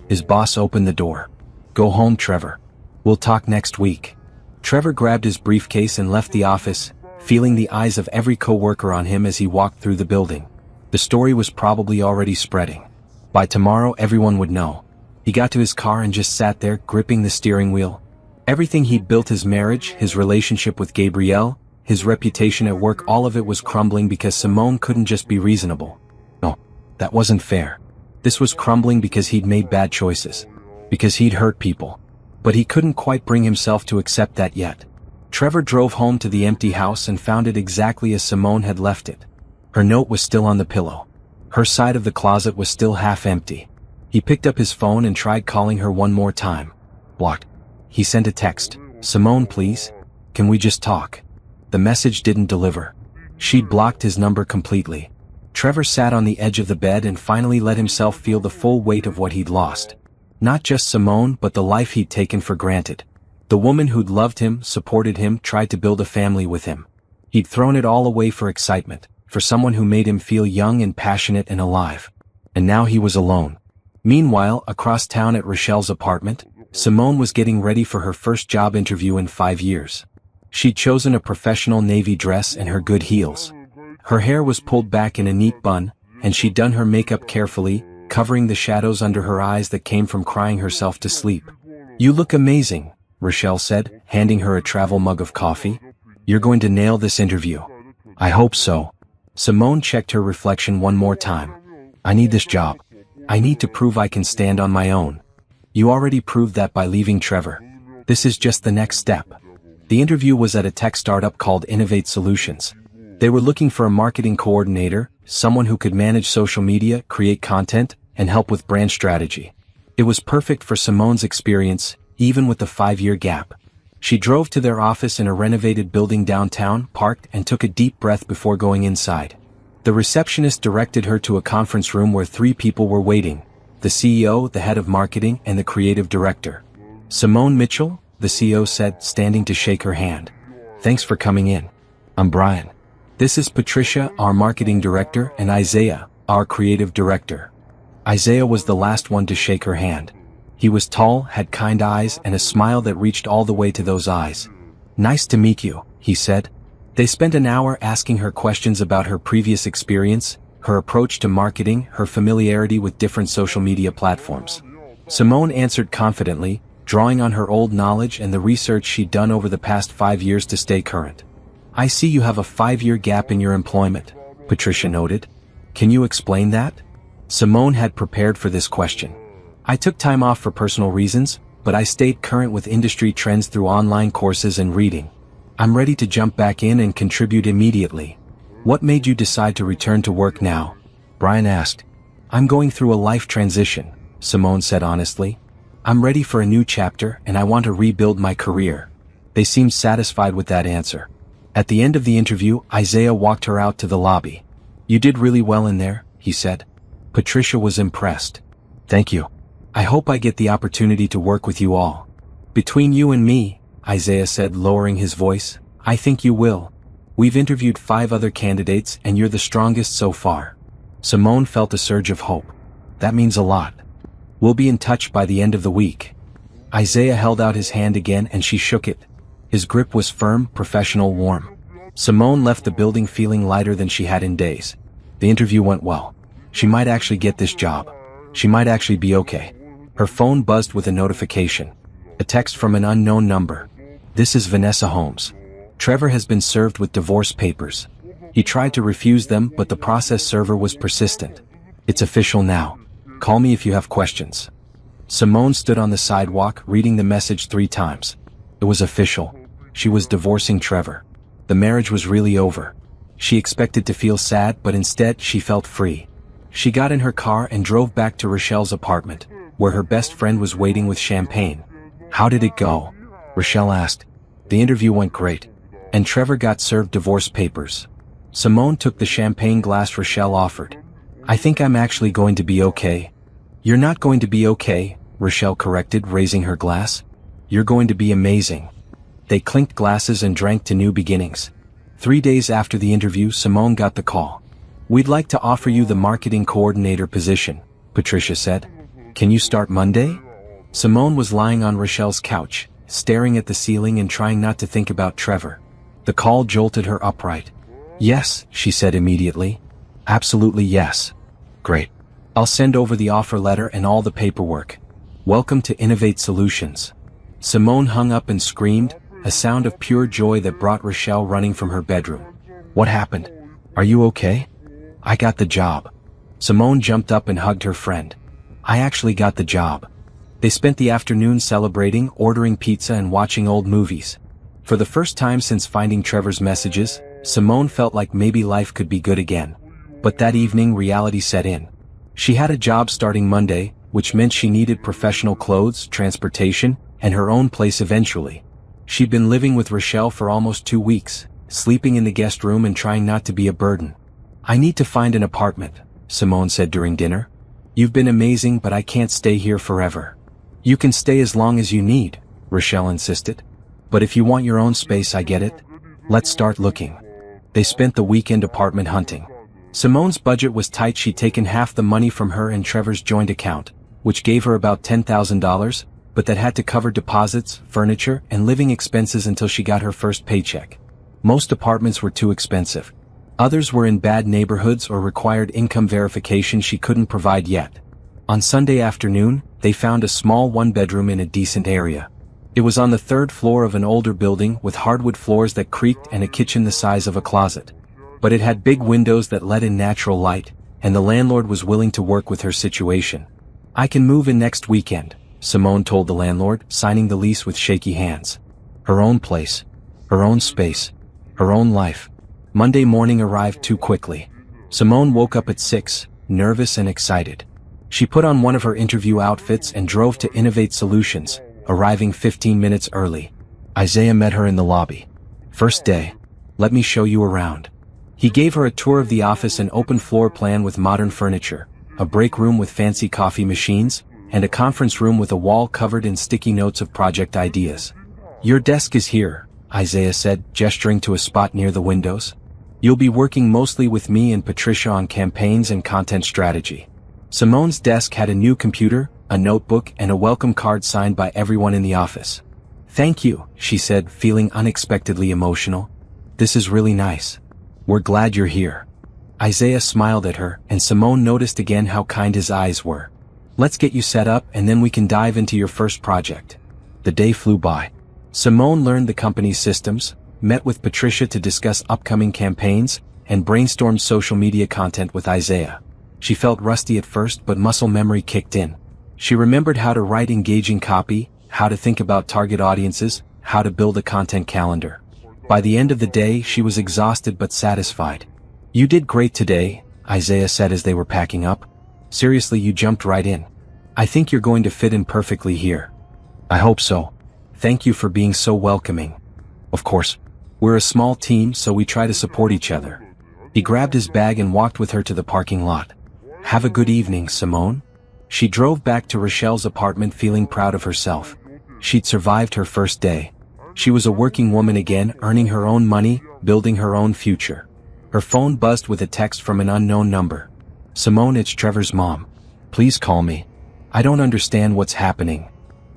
His boss opened the door. "Go home, Trevor. We'll talk next week." Trevor grabbed his briefcase and left the office, feeling the eyes of every co-worker on him as he walked through the building. The story was probably already spreading. By tomorrow everyone would know. He got to his car and just sat there, gripping the steering wheel. Everything he'd built, his marriage, his relationship with Gabrielle, his reputation at work, all of it was crumbling because Simone couldn't just be reasonable. No, that wasn't fair. This was crumbling because he'd made bad choices. Because he'd hurt people. But he couldn't quite bring himself to accept that yet. Trevor drove home to the empty house and found it exactly as Simone had left it. Her note was still on the pillow. Her side of the closet was still half empty. He picked up his phone and tried calling her one more time. Blocked. He sent a text. Simone, please? Can we just talk? The message didn't deliver. She'd blocked his number completely. Trevor sat on the edge of the bed and finally let himself feel the full weight of what he'd lost. Not just Simone, but the life he'd taken for granted. The woman who'd loved him, supported him, tried to build a family with him. He'd thrown it all away for excitement, for someone who made him feel young and passionate and alive. And now he was alone. Meanwhile, across town at Rochelle's apartment, Simone was getting ready for her first job interview in 5 years. She'd chosen a professional navy dress and her good heels. Her hair was pulled back in a neat bun, and she'd done her makeup carefully, covering the shadows under her eyes that came from crying herself to sleep. You look amazing, Rochelle said, handing her a travel mug of coffee. You're going to nail this interview. I hope so. Simone checked her reflection one more time. I need this job. I need to prove I can stand on my own. You already proved that by leaving Trevor. This is just the next step. The interview was at a tech startup called Innovate Solutions. They were looking for a marketing coordinator, someone who could manage social media, create content, and help with brand strategy. It was perfect for Simone's experience, even with the 5-year gap. She drove to their office in a renovated building downtown, parked, and took a deep breath before going inside. The receptionist directed her to a conference room where 3 people were waiting: the CEO, the head of marketing, and the creative director. Simone Mitchell, the CEO said, standing to shake her hand. Thanks for coming in. I'm Brian. This is Patricia, our marketing director, and Isaiah, our creative director. Isaiah was the last one to shake her hand. He was tall, had kind eyes, and a smile that reached all the way to those eyes. Nice to meet you, he said. They spent an hour asking her questions about her previous experience, her approach to marketing, her familiarity with different social media platforms. Simone answered confidently, drawing on her old knowledge and the research she'd done over the past 5 years to stay current. I see you have a 5-year gap in your employment, Patricia noted. Can you explain that? Simone had prepared for this question. I took time off for personal reasons, but I stayed current with industry trends through online courses and reading. I'm ready to jump back in and contribute immediately. What made you decide to return to work now? Brian asked. I'm going through a life transition, Simone said honestly. I'm ready for a new chapter and I want to rebuild my career. They seemed satisfied with that answer. At the end of the interview, Isaiah walked her out to the lobby. You did really well in there, he said. Patricia was impressed. Thank you. I hope I get the opportunity to work with you all. Between you and me, Isaiah said, lowering his voice, I think you will. We've interviewed 5 other candidates and you're the strongest so far. Simone felt a surge of hope. That means a lot. We'll be in touch by the end of the week. Isaiah held out his hand again and she shook it. His grip was firm, professional, warm. Simone left the building feeling lighter than she had in days. The interview went well. She might actually get this job. She might actually be okay. Her phone buzzed with a notification. A text from an unknown number. This is Vanessa Holmes. Trevor has been served with divorce papers. He tried to refuse them, but the process server was persistent. It's official now. Call me if you have questions. Simone stood on the sidewalk, reading the message 3 times. It was official. She was divorcing Trevor. The marriage was really over. She expected to feel sad, but instead she felt free. She got in her car and drove back to Rochelle's apartment, where her best friend was waiting with champagne. How did it go? Rochelle asked. The interview went great. And Trevor got served divorce papers. Simone took the champagne glass Rochelle offered. I think I'm actually going to be okay. You're not going to be okay, Rochelle corrected, raising her glass. You're going to be amazing. They clinked glasses and drank to new beginnings. 3 days after the interview, Simone got the call. We'd like to offer you the marketing coordinator position, Patricia said. Can you start Monday? Simone was lying on Rochelle's couch, staring at the ceiling and trying not to think about Trevor. The call jolted her upright. Yes, she said immediately. Absolutely yes. Great. I'll send over the offer letter and all the paperwork. Welcome to Innovate Solutions. Simone hung up and screamed, a sound of pure joy that brought Rochelle running from her bedroom. What happened? Are you okay? I got the job. Simone jumped up and hugged her friend. I actually got the job. They spent the afternoon celebrating, ordering pizza and watching old movies. For the first time since finding Trevor's messages, Simone felt like maybe life could be good again. But that evening reality set in. She had a job starting Monday, which meant she needed professional clothes, transportation, and her own place eventually. She'd been living with Rochelle for almost 2 weeks, sleeping in the guest room and trying not to be a burden. I need to find an apartment, Simone said during dinner. You've been amazing, but I can't stay here forever. You can stay as long as you need, Rochelle insisted. But if you want your own space, I get it. Let's start looking. They spent the weekend apartment hunting. Simone's budget was tight. She'd taken half the money from her and Trevor's joint account, which gave her about $10,000, but that had to cover deposits, furniture, and living expenses until she got her first paycheck. Most apartments were too expensive. Others were in bad neighborhoods or required income verification she couldn't provide yet. On Sunday afternoon, they found a small one-bedroom in a decent area. It was on the 3rd floor of an older building with hardwood floors that creaked and a kitchen the size of a closet. But it had big windows that let in natural light, and the landlord was willing to work with her situation. I can move in next weekend, Simone told the landlord, signing the lease with shaky hands. Her own place, her own space, her own life. Monday morning arrived too quickly. Simone woke up at 6, nervous and excited. She put on one of her interview outfits and drove to Innovate Solutions, arriving 15 minutes early. Isaiah met her in the lobby. First day. Let me show you around. He gave her a tour of the office, an open floor plan with modern furniture, a break room with fancy coffee machines, and a conference room with a wall covered in sticky notes of project ideas. Your desk is here, Isaiah said, gesturing to a spot near the windows. You'll be working mostly with me and Patricia on campaigns and content strategy. Simone's desk had a new computer, a notebook, and a welcome card signed by everyone in the office. Thank you, she said, feeling unexpectedly emotional. This is really nice. We're glad you're here. Isaiah smiled at her, and Simone noticed again how kind his eyes were. Let's get you set up and then we can dive into your first project. The day flew by. Simone learned the company's systems, met with Patricia to discuss upcoming campaigns, and brainstormed social media content with Isaiah. She felt rusty at first, but muscle memory kicked in. She remembered how to write engaging copy, how to think about target audiences, how to build a content calendar. By the end of the day, she was exhausted but satisfied. You did great today, Isaiah said as they were packing up. Seriously, you jumped right in. I think you're going to fit in perfectly here. I hope so. Thank you for being so welcoming. Of course. We're a small team, so we try to support each other. He grabbed his bag and walked with her to the parking lot. Have a good evening, Simone. She drove back to Rochelle's apartment feeling proud of herself. She'd survived her first day. She was a working woman again, earning her own money, building her own future. Her phone buzzed with a text from an unknown number. Simone, it's Trevor's mom. Please call me. I don't understand what's happening.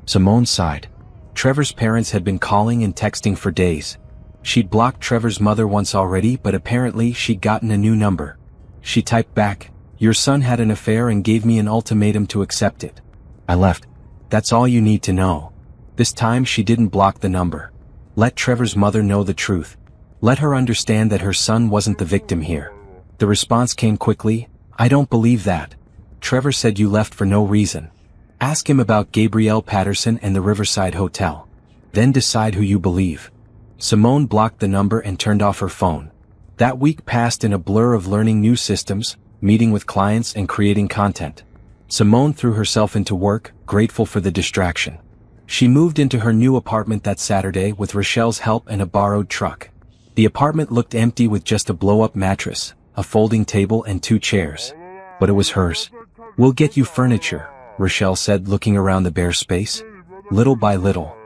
Simone sighed. Trevor's parents had been calling and texting for days. She'd blocked Trevor's mother once already, but apparently she'd gotten a new number. She typed back, your son had an affair and gave me an ultimatum to accept it. I left. That's all you need to know. This time she didn't block the number. Let Trevor's mother know the truth. Let her understand that her son wasn't the victim here. The response came quickly, I don't believe that. Trevor said you left for no reason. Ask him about Gabrielle Patterson and the Riverside Hotel. Then decide who you believe. Simone blocked the number and turned off her phone. That week passed in a blur of learning new systems, meeting with clients and creating content. Simone threw herself into work, grateful for the distraction. She moved into her new apartment that Saturday with Rochelle's help and a borrowed truck. The apartment looked empty with just a blow-up mattress, a folding table and 2 chairs. But it was hers. We'll get you furniture, Rochelle said, looking around the bare space. Little by little.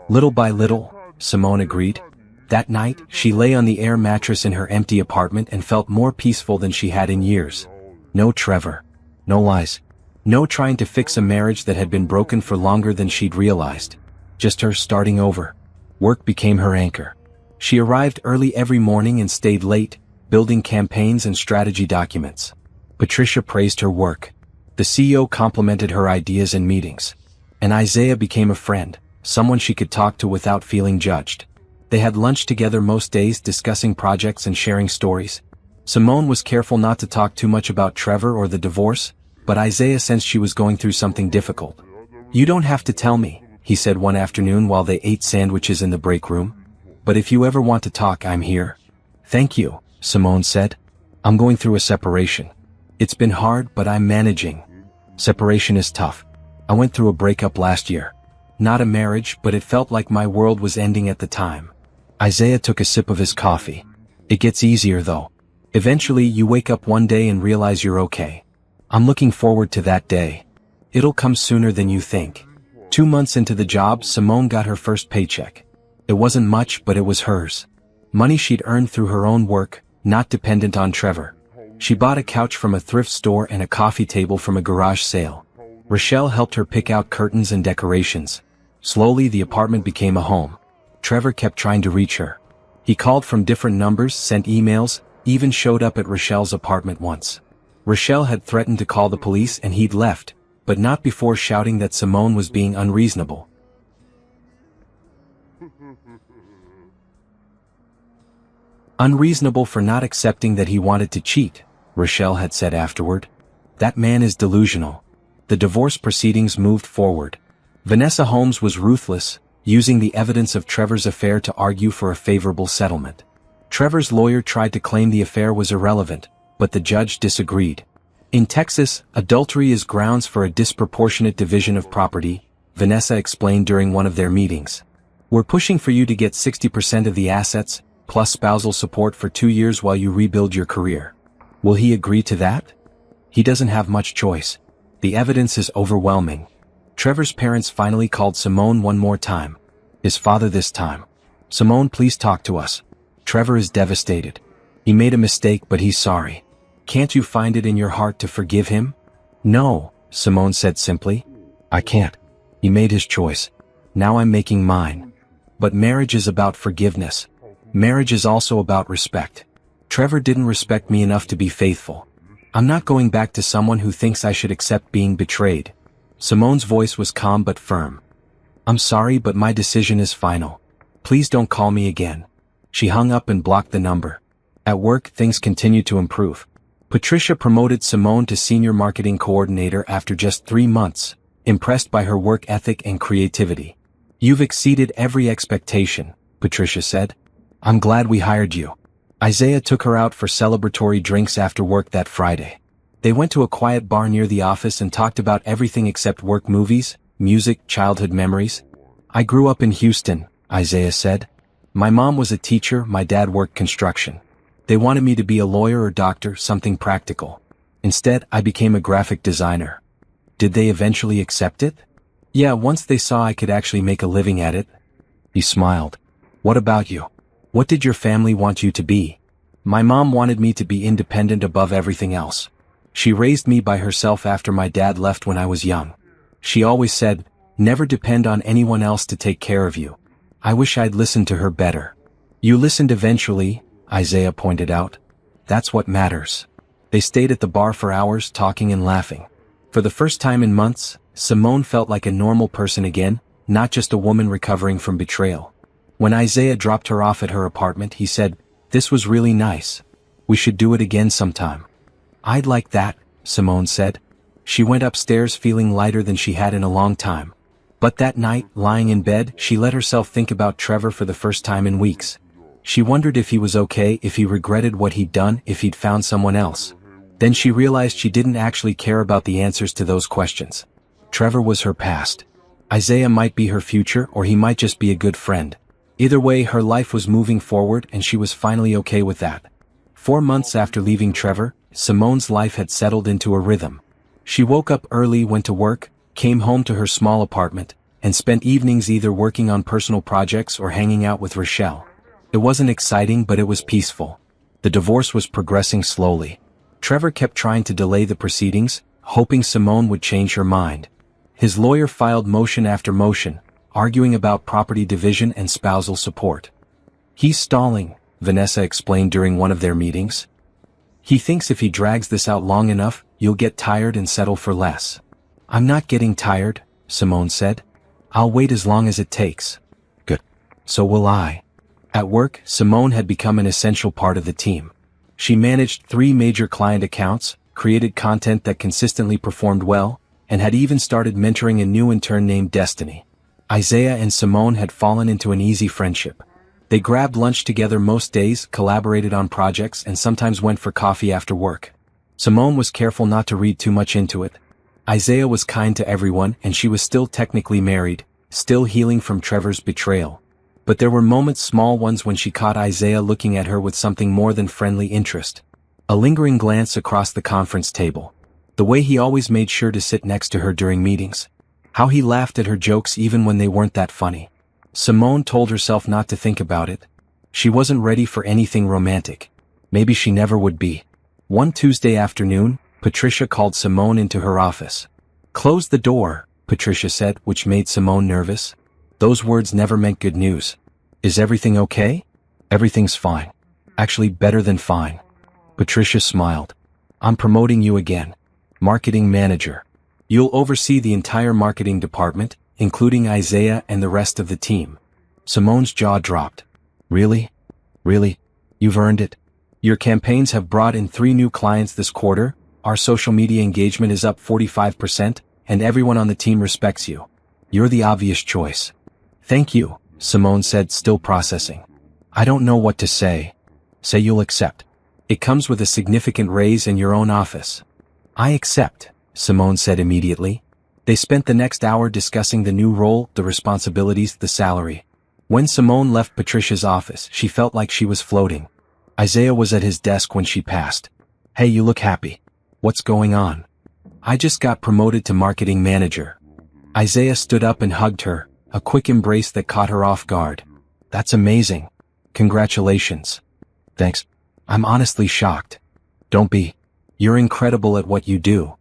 Little by little, Simone agreed. That night, she lay on the air mattress in her empty apartment and felt more peaceful than she had in years. No Trevor. No lies. No trying to fix a marriage that had been broken for longer than she'd realized. Just her starting over. Work became her anchor. She arrived early every morning and stayed late, building campaigns and strategy documents. Patricia praised her work. The CEO complimented her ideas in meetings. and Isaiah became a friend, someone she could talk to without feeling judged. They had lunch together most days, discussing projects and sharing stories. Simone was careful not to talk too much about Trevor or the divorce, but Isaiah sensed she was going through something difficult. "You don't have to tell me," he said one afternoon while they ate sandwiches in the break room. "But if you ever want to talk, I'm here." "Thank you," Simone said. "I'm going through a separation. It's been hard, but I'm managing." Separation is tough. I went through a breakup last year. Not a marriage, but it felt like my world was ending at the time. Isaiah took a sip of his coffee. "It gets easier though. Eventually you wake up one day and realize you're okay. I'm looking forward to that day. It'll come sooner than you think." 2 months into the job, Simone got her first paycheck. It wasn't much, but it was hers. Money she'd earned through her own work, not dependent on Trevor. She bought a couch from a thrift store and a coffee table from a garage sale. Rochelle helped her pick out curtains and decorations. Slowly the apartment became a home. Trevor kept trying to reach her. He called from different numbers, sent emails, even showed up at Rochelle's apartment once. Rochelle had threatened to call the police and he'd left, but not before shouting that Simone was being unreasonable. Unreasonable for not accepting that he wanted to cheat, Rochelle had said afterward. That man is delusional. The divorce proceedings moved forward. Vanessa Holmes was ruthless, using the evidence of Trevor's affair to argue for a favorable settlement. Trevor's lawyer tried to claim the affair was irrelevant, but the judge disagreed. In Texas, adultery is grounds for a disproportionate division of property, Vanessa explained during one of their meetings. "We're pushing for you to get 60% of the assets, plus spousal support for 2 years while you rebuild your career." Will he agree to that? He doesn't have much choice. The evidence is overwhelming. Trevor's parents finally called Simone one more time. His father this time. "Simone, please talk to us. Trevor is devastated. He made a mistake, but he's sorry. Can't you find it in your heart to forgive him?" "No," Simone said simply. "I can't. He made his choice. Now I'm making mine." But marriage is about forgiveness. Marriage is also about respect. Trevor didn't respect me enough to be faithful. I'm not going back to someone who thinks I should accept being betrayed. Simone's voice was calm but firm. "I'm sorry, but my decision is final. Please don't call me again." She hung up and blocked the number. At work, things continued to improve. Patricia promoted Simone to senior marketing coordinator after just 3 months, impressed by her work ethic and creativity. "You've exceeded every expectation," Patricia said. "I'm glad we hired you." Isaiah took her out for celebratory drinks after work that Friday. They went to a quiet bar near the office and talked about everything except work: movies, music, childhood memories. "I grew up in Houston," Isaiah said. "My mom was a teacher, my dad worked construction. They wanted me to be a lawyer or doctor, something practical. Instead, I became a graphic designer." "Did they eventually accept it?" "Yeah, once they saw I could actually make a living at it." He smiled. "What about you? What did your family want you to be?" "My mom wanted me to be independent above everything else. She raised me by herself after my dad left when I was young. She always said, 'Never depend on anyone else to take care of you.' I wish I'd listened to her better." "You listened eventually," Isaiah pointed out. "That's what matters." They stayed at the bar for hours, talking and laughing. For the first time in months, Simone felt like a normal person again, not just a woman recovering from betrayal. When Isaiah dropped her off at her apartment, he said, "This was really nice. We should do it again sometime." "I'd like that," Simone said. She went upstairs feeling lighter than she had in a long time. But that night, lying in bed, she let herself think about Trevor for the first time in weeks. She wondered if he was okay, if he regretted what he'd done, if he'd found someone else. Then she realized she didn't actually care about the answers to those questions. Trevor was her past. Isaiah might be her future, or he might just be a good friend. Either way, her life was moving forward and she was finally okay with that. 4 months after leaving Trevor, Simone's life had settled into a rhythm. She woke up early, went to work, came home to her small apartment, and spent evenings either working on personal projects or hanging out with Rochelle. It wasn't exciting, but it was peaceful. The divorce was progressing slowly. Trevor kept trying to delay the proceedings, hoping Simone would change her mind. His lawyer filed motion after motion, arguing about property division and spousal support. "He's stalling," Vanessa explained during one of their meetings. "He thinks if he drags this out long enough, you'll get tired and settle for less." "I'm not getting tired," Simone said. I'll wait as long as it takes. Good. So will I. At work, Simone had become an essential part of the team. She managed 3 major client accounts, created content that consistently performed well, and had even started mentoring a new intern named Destiny. Isaiah and Simone had fallen into an easy friendship. They grabbed lunch together most days, collaborated on projects, and sometimes went for coffee after work. Simone was careful not to read too much into it. Isaiah was kind to everyone, and she was still technically married, still healing from Trevor's betrayal. But there were moments, small ones, when she caught Isaiah looking at her with something more than friendly interest. A lingering glance across the conference table. The way he always made sure to sit next to her during meetings. How he laughed at her jokes even when they weren't that funny. Simone told herself not to think about it. She wasn't ready for anything romantic. Maybe she never would be. One Tuesday afternoon, Patricia called Simone into her office. "Close the door," Patricia said, which made Simone nervous. Those words never meant good news. "Is everything okay?" "Everything's fine. Actually, better than fine." Patricia smiled. "I'm promoting you again. Marketing manager. You'll oversee the entire marketing department, including Isaiah and the rest of the team." Simone's jaw dropped. "Really? Really? You've earned it. Your campaigns have brought in 3 new clients this quarter, our social media engagement is up 45%, and everyone on the team respects you. You're the obvious choice." "Thank you," Simone said, still processing. "I don't know what to say." "Say you'll accept. It comes with a significant raise in your own office." "I accept," Simone said immediately. They spent the next hour discussing the new role, the responsibilities, the salary. When Simone left Patricia's office, she felt like she was floating. Isaiah was at his desk when she passed. "Hey, you look happy. What's going on?" "I just got promoted to marketing manager." Isaiah stood up and hugged her, a quick embrace that caught her off guard. "That's amazing. Congratulations." "Thanks. I'm honestly shocked." "Don't be. You're incredible at what you do."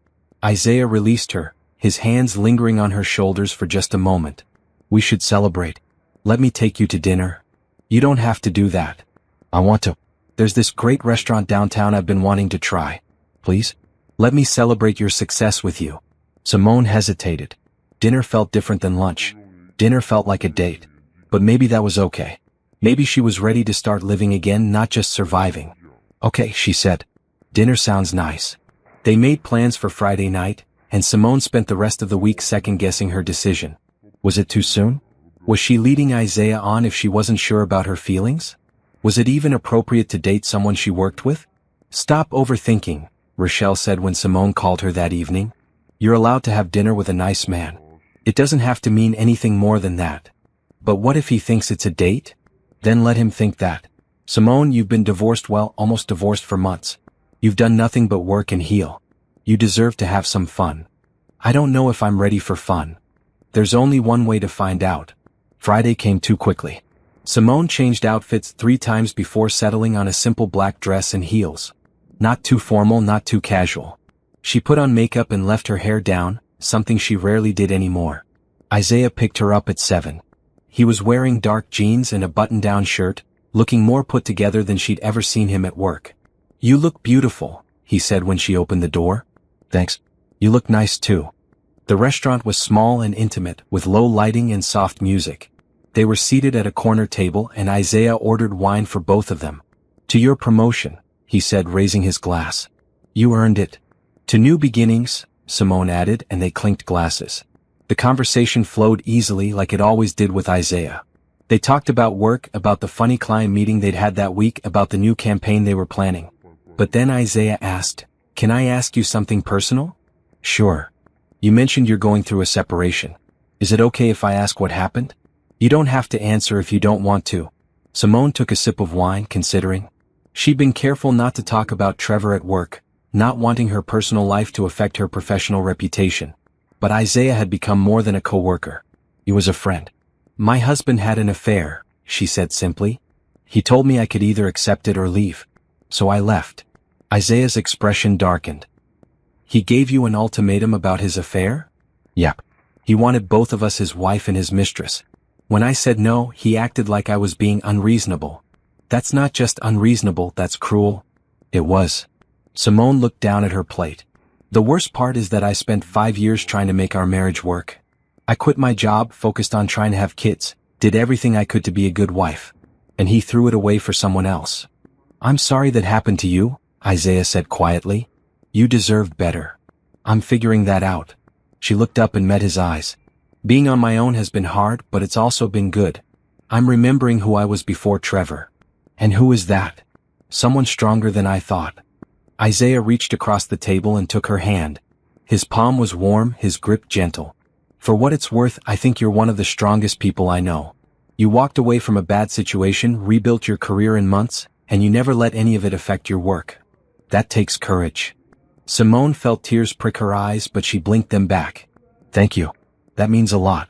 Isaiah released her, his hands lingering on her shoulders for just a moment. "We should celebrate. Let me take you to dinner." "You don't have to do that." "I want to. There's this great restaurant downtown I've been wanting to try." "Please? Let me celebrate your success with you." Simone hesitated. Dinner felt different than lunch. Dinner felt like a date. But maybe that was okay. Maybe she was ready to start living again, not just surviving. "Okay," she said. "Dinner sounds nice." They made plans for Friday night, and Simone spent the rest of the week second-guessing her decision. Was it too soon? Was she leading Isaiah on if she wasn't sure about her feelings? Was it even appropriate to date someone she worked with? "Stop overthinking," Rochelle said when Simone called her that evening. "You're allowed to have dinner with a nice man. It doesn't have to mean anything more than that." "But what if he thinks it's a date?" "Then let him think that. Simone, you've been divorced, well, almost divorced for months. You've done nothing but work and heal. You deserve to have some fun." "I don't know if I'm ready for fun." "There's only one way to find out." Friday came too quickly. Simone changed outfits 3 times before settling on a simple black dress and heels. Not too formal, not too casual. She put on makeup and left her hair down, something she rarely did anymore. Isaiah picked her up at 7. He was wearing dark jeans and a button-down shirt, looking more put together than she'd ever seen him at work. "You look beautiful," he said when she opened the door. "Thanks. You look nice too." The restaurant was small and intimate, with low lighting and soft music. They were seated at a corner table and Isaiah ordered wine for both of them. "To your promotion," he said, raising his glass. "You earned it." "To new beginnings," Simone added, and they clinked glasses. The conversation flowed easily like it always did with Isaiah. They talked about work, about the funny client meeting they'd had that week, about the new campaign they were planning. But then Isaiah asked, "Can I ask you something personal?" "Sure. You mentioned you're going through a separation. Is it okay if I ask what happened?" "You don't have to answer if you don't want to." Simone took a sip of wine, considering. She'd been careful not to talk about Trevor at work, not wanting her personal life to affect her professional reputation. But Isaiah had become more than a co-worker. He was a friend. "My husband had an affair," she said simply. "He told me I could either accept it or leave. So I left." Isaiah's expression darkened. "He gave you an ultimatum about his affair?" "Yep. He wanted both of us, his wife and his mistress. When I said no, he acted like I was being unreasonable." "That's not just unreasonable, that's cruel." "It was." Simone looked down at her plate. "The worst part is that I spent 5 years trying to make our marriage work. I quit my job, focused on trying to have kids, did everything I could to be a good wife. And he threw it away for someone else. I'm sorry that happened to you, Isaiah said quietly. You deserved better. I'm figuring that out. She looked up and met his eyes. Being on my own has been hard, but it's also been good. I'm remembering who I was before Trevor. And who is that? Someone stronger than I thought. Isaiah reached across the table and took her hand. His palm was warm, his grip gentle. For what it's worth, I think you're one of the strongest people I know. You walked away from a bad situation, rebuilt your career in months, and you never let any of it affect your work. That takes courage. Simone felt tears prick her eyes, but she blinked them back. Thank you. That means a lot.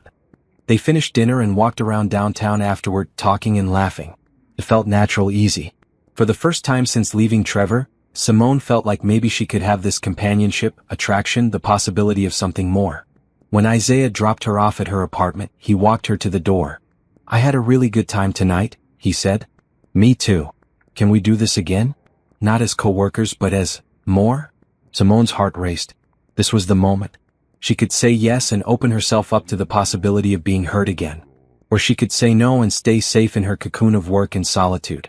They finished dinner and walked around downtown afterward, talking and laughing. It felt natural, easy. For the first time since leaving Trevor, Simone felt like maybe she could have this companionship, attraction, the possibility of something more. When Isaiah dropped her off at her apartment, he walked her to the door. I had a really good time tonight, he said. Me too. Can we do this again? Not as co-workers, but as more? Simone's heart raced. This was the moment. She could say yes and open herself up to the possibility of being hurt again. Or she could say no and stay safe in her cocoon of work and solitude.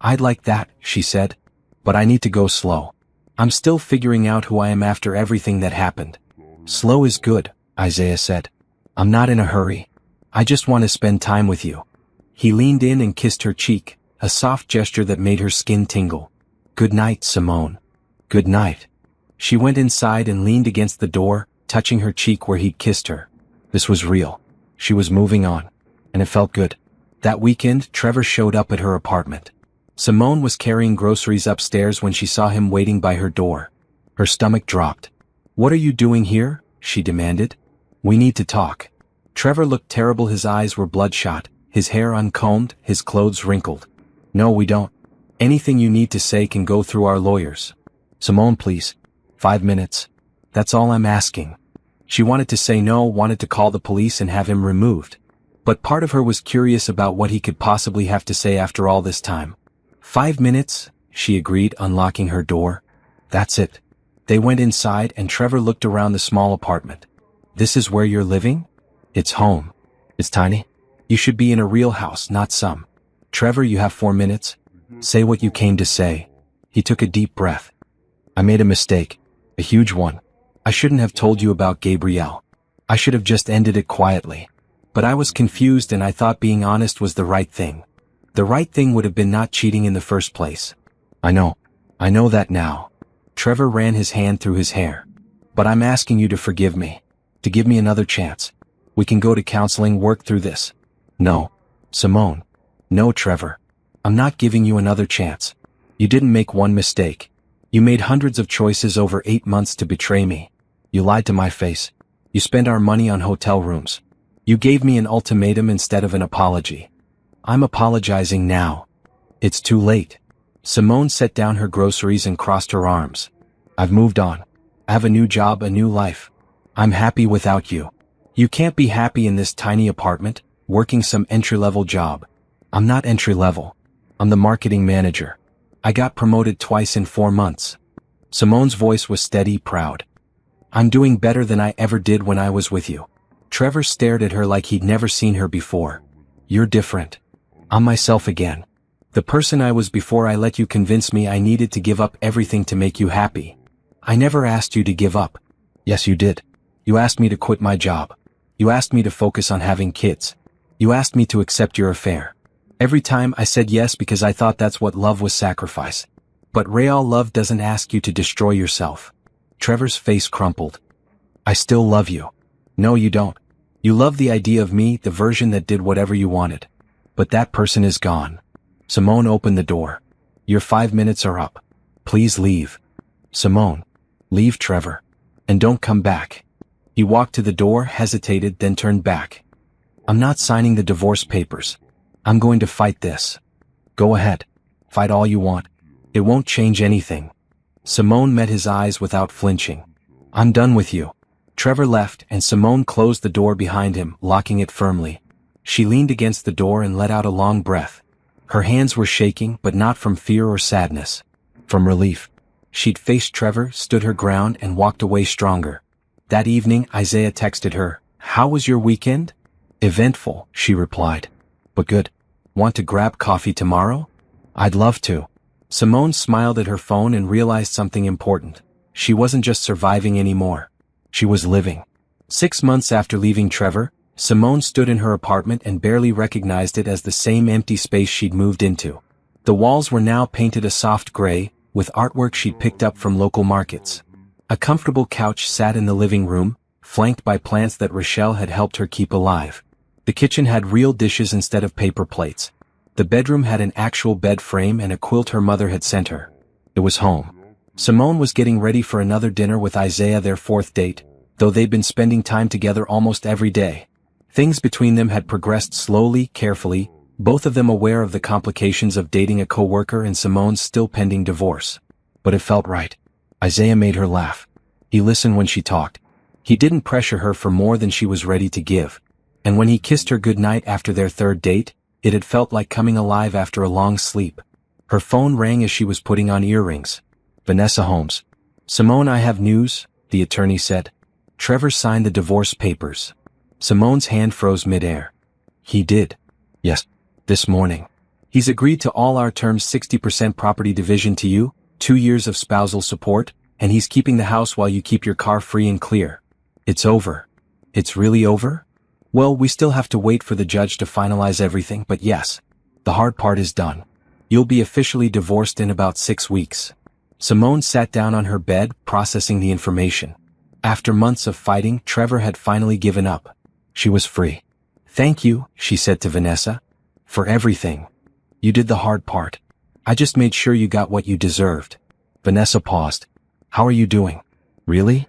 I'd like that, she said. But I need to go slow. I'm still figuring out who I am after everything that happened. Slow is good, Isaiah said. I'm not in a hurry. I just want to spend time with you. He leaned in and kissed her cheek, a soft gesture that made her skin tingle. Good night, Simone. Good night. She went inside and leaned against the door, touching her cheek where he'd kissed her. This was real. She was moving on. And it felt good. That weekend, Trevor showed up at her apartment. Simone was carrying groceries upstairs when she saw him waiting by her door. Her stomach dropped. What are you doing here? She demanded. We need to talk. Trevor looked terrible. His eyes were bloodshot, his hair uncombed, his clothes wrinkled. No, we don't. Anything you need to say can go through our lawyers. Simone, please. 5 minutes. That's all I'm asking. She wanted to say no, wanted to call the police and have him removed. But part of her was curious about what he could possibly have to say after all this time. 5 minutes, she agreed, unlocking her door. That's it. They went inside and Trevor looked around the small apartment. This is where you're living? It's home. It's tiny. You should be in a real house, not some. Trevor, you have 4 minutes. Say what you came to say. He took a deep breath. I made a mistake. A huge one. I shouldn't have told you about Gabrielle. I should have just ended it quietly. But I was confused and I thought being honest was the right thing. The right thing would have been not cheating in the first place. I know. I know that now. Trevor ran his hand through his hair. But I'm asking you to forgive me. To give me another chance. We can go to counseling, work through this. No. Simone. No, Trevor. I'm not giving you another chance. You didn't make one mistake. You made hundreds of choices over 8 months to betray me. You lied to my face. You spent our money on hotel rooms. You gave me an ultimatum instead of an apology. I'm apologizing now. It's too late. Simone set down her groceries and crossed her arms. I've moved on. I have a new job, a new life. I'm happy without you. You can't be happy in this tiny apartment, working some entry-level job. I'm not entry-level. I'm the marketing manager. I got promoted twice in 4 months. Simone's voice was steady, proud. I'm doing better than I ever did when I was with you. Trevor stared at her like he'd never seen her before. You're different. I'm myself again. The person I was before I let you convince me I needed to give up everything to make you happy. I never asked you to give up. Yes, you did. You asked me to quit my job. You asked me to focus on having kids. You asked me to accept your affair. Every time I said yes because I thought that's what love was, sacrifice. But real love doesn't ask you to destroy yourself. Trevor's face crumpled. I still love you. No, you don't. You love the idea of me, the version that did whatever you wanted. But that person is gone. Simone opened the door. Your 5 minutes are up. Please leave. Simone. Leave, Trevor. And don't come back. He walked to the door, hesitated, then turned back. I'm not signing the divorce papers. I'm going to fight this. Go ahead. Fight all you want. It won't change anything. Simone met his eyes without flinching. I'm done with you. Trevor left and Simone closed the door behind him, locking it firmly. She leaned against the door and let out a long breath. Her hands were shaking, but not from fear or sadness. From relief. She'd faced Trevor, stood her ground, and walked away stronger. That evening, Isaiah texted her, How was your weekend? Eventful, she replied. But good. Want to grab coffee tomorrow? I'd love to. Simone smiled at her phone and realized something important. She wasn't just surviving anymore. She was living. 6 months after leaving Trevor, Simone stood in her apartment and barely recognized it as the same empty space she'd moved into. The walls were now painted a soft gray, with artwork she'd picked up from local markets. A comfortable couch sat in the living room, flanked by plants that Rochelle had helped her keep alive. The kitchen had real dishes instead of paper plates. The bedroom had an actual bed frame and a quilt her mother had sent her. It was home. Simone was getting ready for another dinner with Isaiah, their 4th date, though they'd been spending time together almost every day. Things between them had progressed slowly, carefully, both of them aware of the complications of dating a co-worker and Simone's still pending divorce. But it felt right. Isaiah made her laugh. He listened when she talked. He didn't pressure her for more than she was ready to give. And when he kissed her goodnight after their 3rd date, it had felt like coming alive after a long sleep. Her phone rang as she was putting on earrings. Vanessa Holmes. Simone, I have news, the attorney said. Trevor signed the divorce papers. Simone's hand froze midair. He did. Yes. This morning. He's agreed to all our terms, 60% property division to you, 2 years of spousal support, and he's keeping the house while you keep your car free and clear. It's over. It's really over? Well, we still have to wait for the judge to finalize everything, but yes, the hard part is done. You'll be officially divorced in about 6 weeks. Simone sat down on her bed, processing the information. After months of fighting, Trevor had finally given up. She was free. Thank you, she said to Vanessa. For everything. You did the hard part. I just made sure you got what you deserved. Vanessa paused. How are you doing? Really?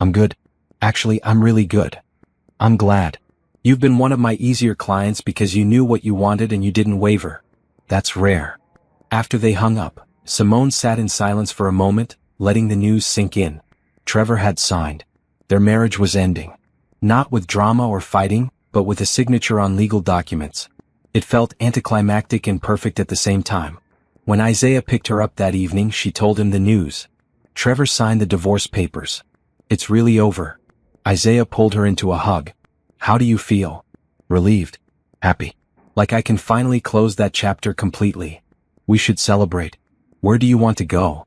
I'm good. Actually, I'm really good. I'm glad. You've been one of my easier clients because you knew what you wanted and you didn't waver. That's rare. After they hung up, Simone sat in silence for a moment, letting the news sink in. Trevor had signed. Their marriage was ending. Not with drama or fighting, but with a signature on legal documents. It felt anticlimactic and perfect at the same time. When Isaiah picked her up that evening, she told him the news. Trevor signed the divorce papers. It's really over. Isaiah pulled her into a hug. How do you feel? Relieved. Happy. Like I can finally close that chapter completely. We should celebrate. Where do you want to go?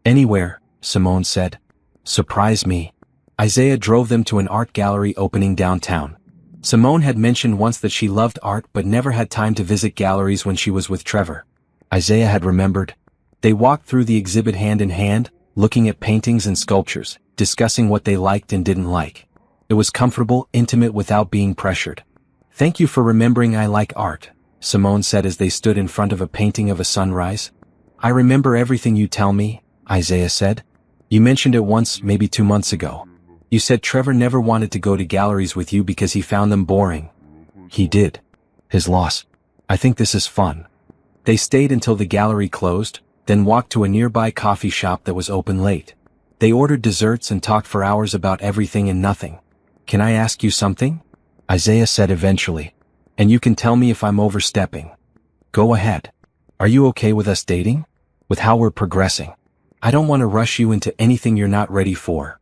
Anywhere, Simone said. Surprise me. Isaiah drove them to an art gallery opening downtown. Simone had mentioned once that she loved art but never had time to visit galleries when she was with Trevor. Isaiah had remembered. They walked through the exhibit hand in hand, looking at paintings and sculptures, discussing what they liked and didn't like. It was comfortable, intimate without being pressured. Thank you for remembering I like art, Simone said as they stood in front of a painting of a sunrise. I remember everything you tell me, Isaiah said. You mentioned it once, maybe 2 months ago. You said Trevor never wanted to go to galleries with you because he found them boring. He did. His loss. I think this is fun. They stayed until the gallery closed, then walked to a nearby coffee shop that was open late. They ordered desserts and talked for hours about everything and nothing. Can I ask you something? Isaiah said eventually. And you can tell me if I'm overstepping. Go ahead. Are you okay with us dating? With how we're progressing? I don't want to rush you into anything you're not ready for.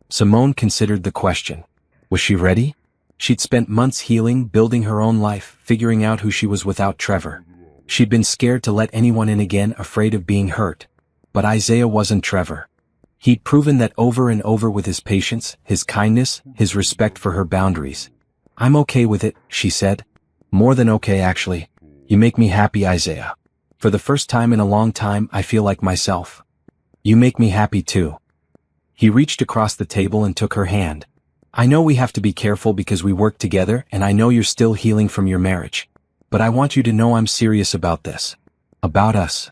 Simone considered the question. Was she ready? She'd spent months healing, building her own life, figuring out who she was without Trevor. She'd been scared to let anyone in again, afraid of being hurt. But Isaiah wasn't Trevor. He'd proven that over and over with his patience, his kindness, his respect for her boundaries. I'm okay with it, she said. More than okay, actually. You make me happy, Isaiah. For the first time in a long time, I feel like myself. You make me happy too. He reached across the table and took her hand. I know we have to be careful because we work together, and I know you're still healing from your marriage. But I want you to know I'm serious about this. About us.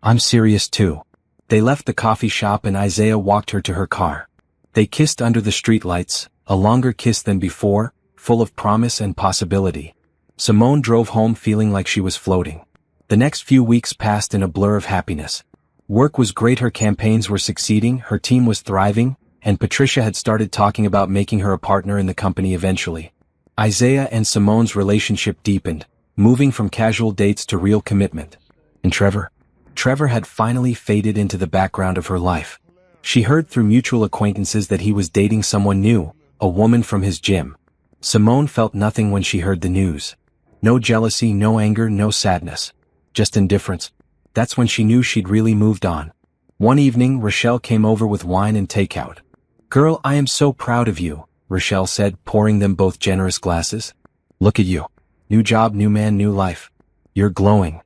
I'm serious too. They left the coffee shop and Isaiah walked her to her car. They kissed under the streetlights, a longer kiss than before, full of promise and possibility. Simone drove home feeling like she was floating. The next few weeks passed in a blur of happiness. Work was great, her campaigns were succeeding, her team was thriving, and Patricia had started talking about making her a partner in the company eventually. Isaiah and Simone's relationship deepened, moving from casual dates to real commitment. And Trevor? Trevor had finally faded into the background of her life. She heard through mutual acquaintances that he was dating someone new, a woman from his gym. Simone felt nothing when she heard the news. No jealousy, no anger, no sadness. Just indifference. That's when she knew she'd really moved on. One evening, Rochelle came over with wine and takeout. "Girl, I am so proud of you," Rochelle said, pouring them both generous glasses. "Look at you. New job, new man, new life. You're glowing."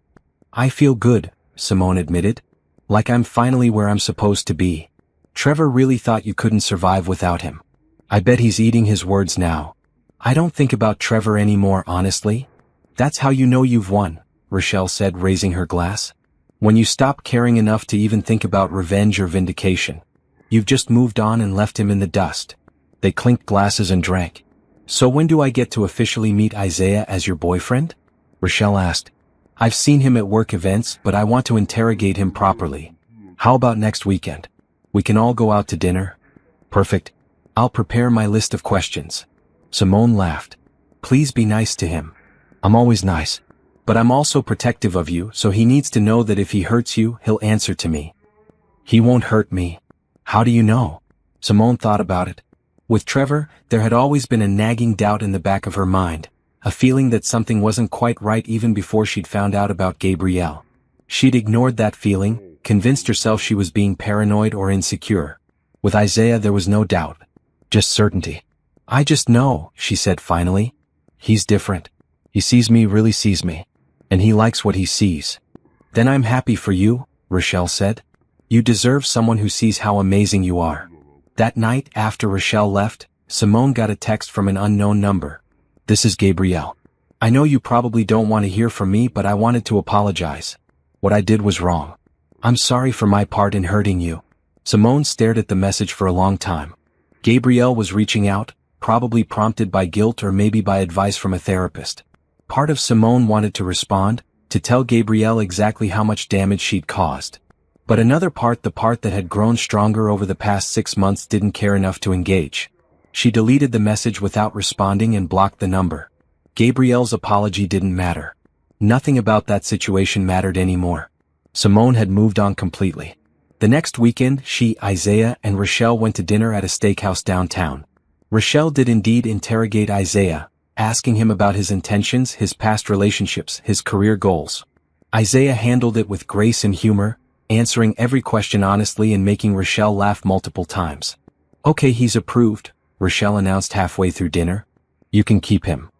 "I feel good," Simone admitted. "Like I'm finally where I'm supposed to be. Trevor really thought you couldn't survive without him. I bet he's eating his words now." "I don't think about Trevor anymore, honestly." "That's how you know you've won," Rochelle said, raising her glass. "When you stop caring enough to even think about revenge or vindication. You've just moved on and left him in the dust." They clinked glasses and drank. "So when do I get to officially meet Isaiah as your boyfriend?" Rochelle asked. "I've seen him at work events, but I want to interrogate him properly. How about next weekend? We can all go out to dinner." "Perfect. I'll prepare my list of questions." Simone laughed. "Please be nice to him." "I'm always nice. But I'm also protective of you, so he needs to know that if he hurts you, he'll answer to me." "He won't hurt me." "How do you know?" Simone thought about it. With Trevor, there had always been a nagging doubt in the back of her mind, a feeling that something wasn't quite right even before she'd found out about Gabrielle. She'd ignored that feeling, convinced herself she was being paranoid or insecure. With Isaiah there was no doubt. Just certainty. "I just know," she said finally. "He's different. He sees me, really sees me. And he likes what he sees." "Then I'm happy for you," Rochelle said. "You deserve someone who sees how amazing you are." That night, after Rochelle left, Simone got a text from an unknown number. "This is Gabrielle. I know you probably don't want to hear from me, but I wanted to apologize. What I did was wrong. I'm sorry for my part in hurting you." Simone stared at the message for a long time. Gabrielle was reaching out, probably prompted by guilt or maybe by advice from a therapist. Part of Simone wanted to respond, to tell Gabrielle exactly how much damage she'd caused. But another part, the part that had grown stronger over the past 6 months, didn't care enough to engage. She deleted the message without responding and blocked the number. Gabrielle's apology didn't matter. Nothing about that situation mattered anymore. Simone had moved on completely. The next weekend, she, Isaiah, and Rochelle went to dinner at a steakhouse downtown. Rochelle did indeed interrogate Isaiah, asking him about his intentions, his past relationships, his career goals. Isaiah handled it with grace and humor, answering every question honestly and making Rochelle laugh multiple times. "Okay, he's approved," Rochelle announced halfway through dinner. "You can keep him."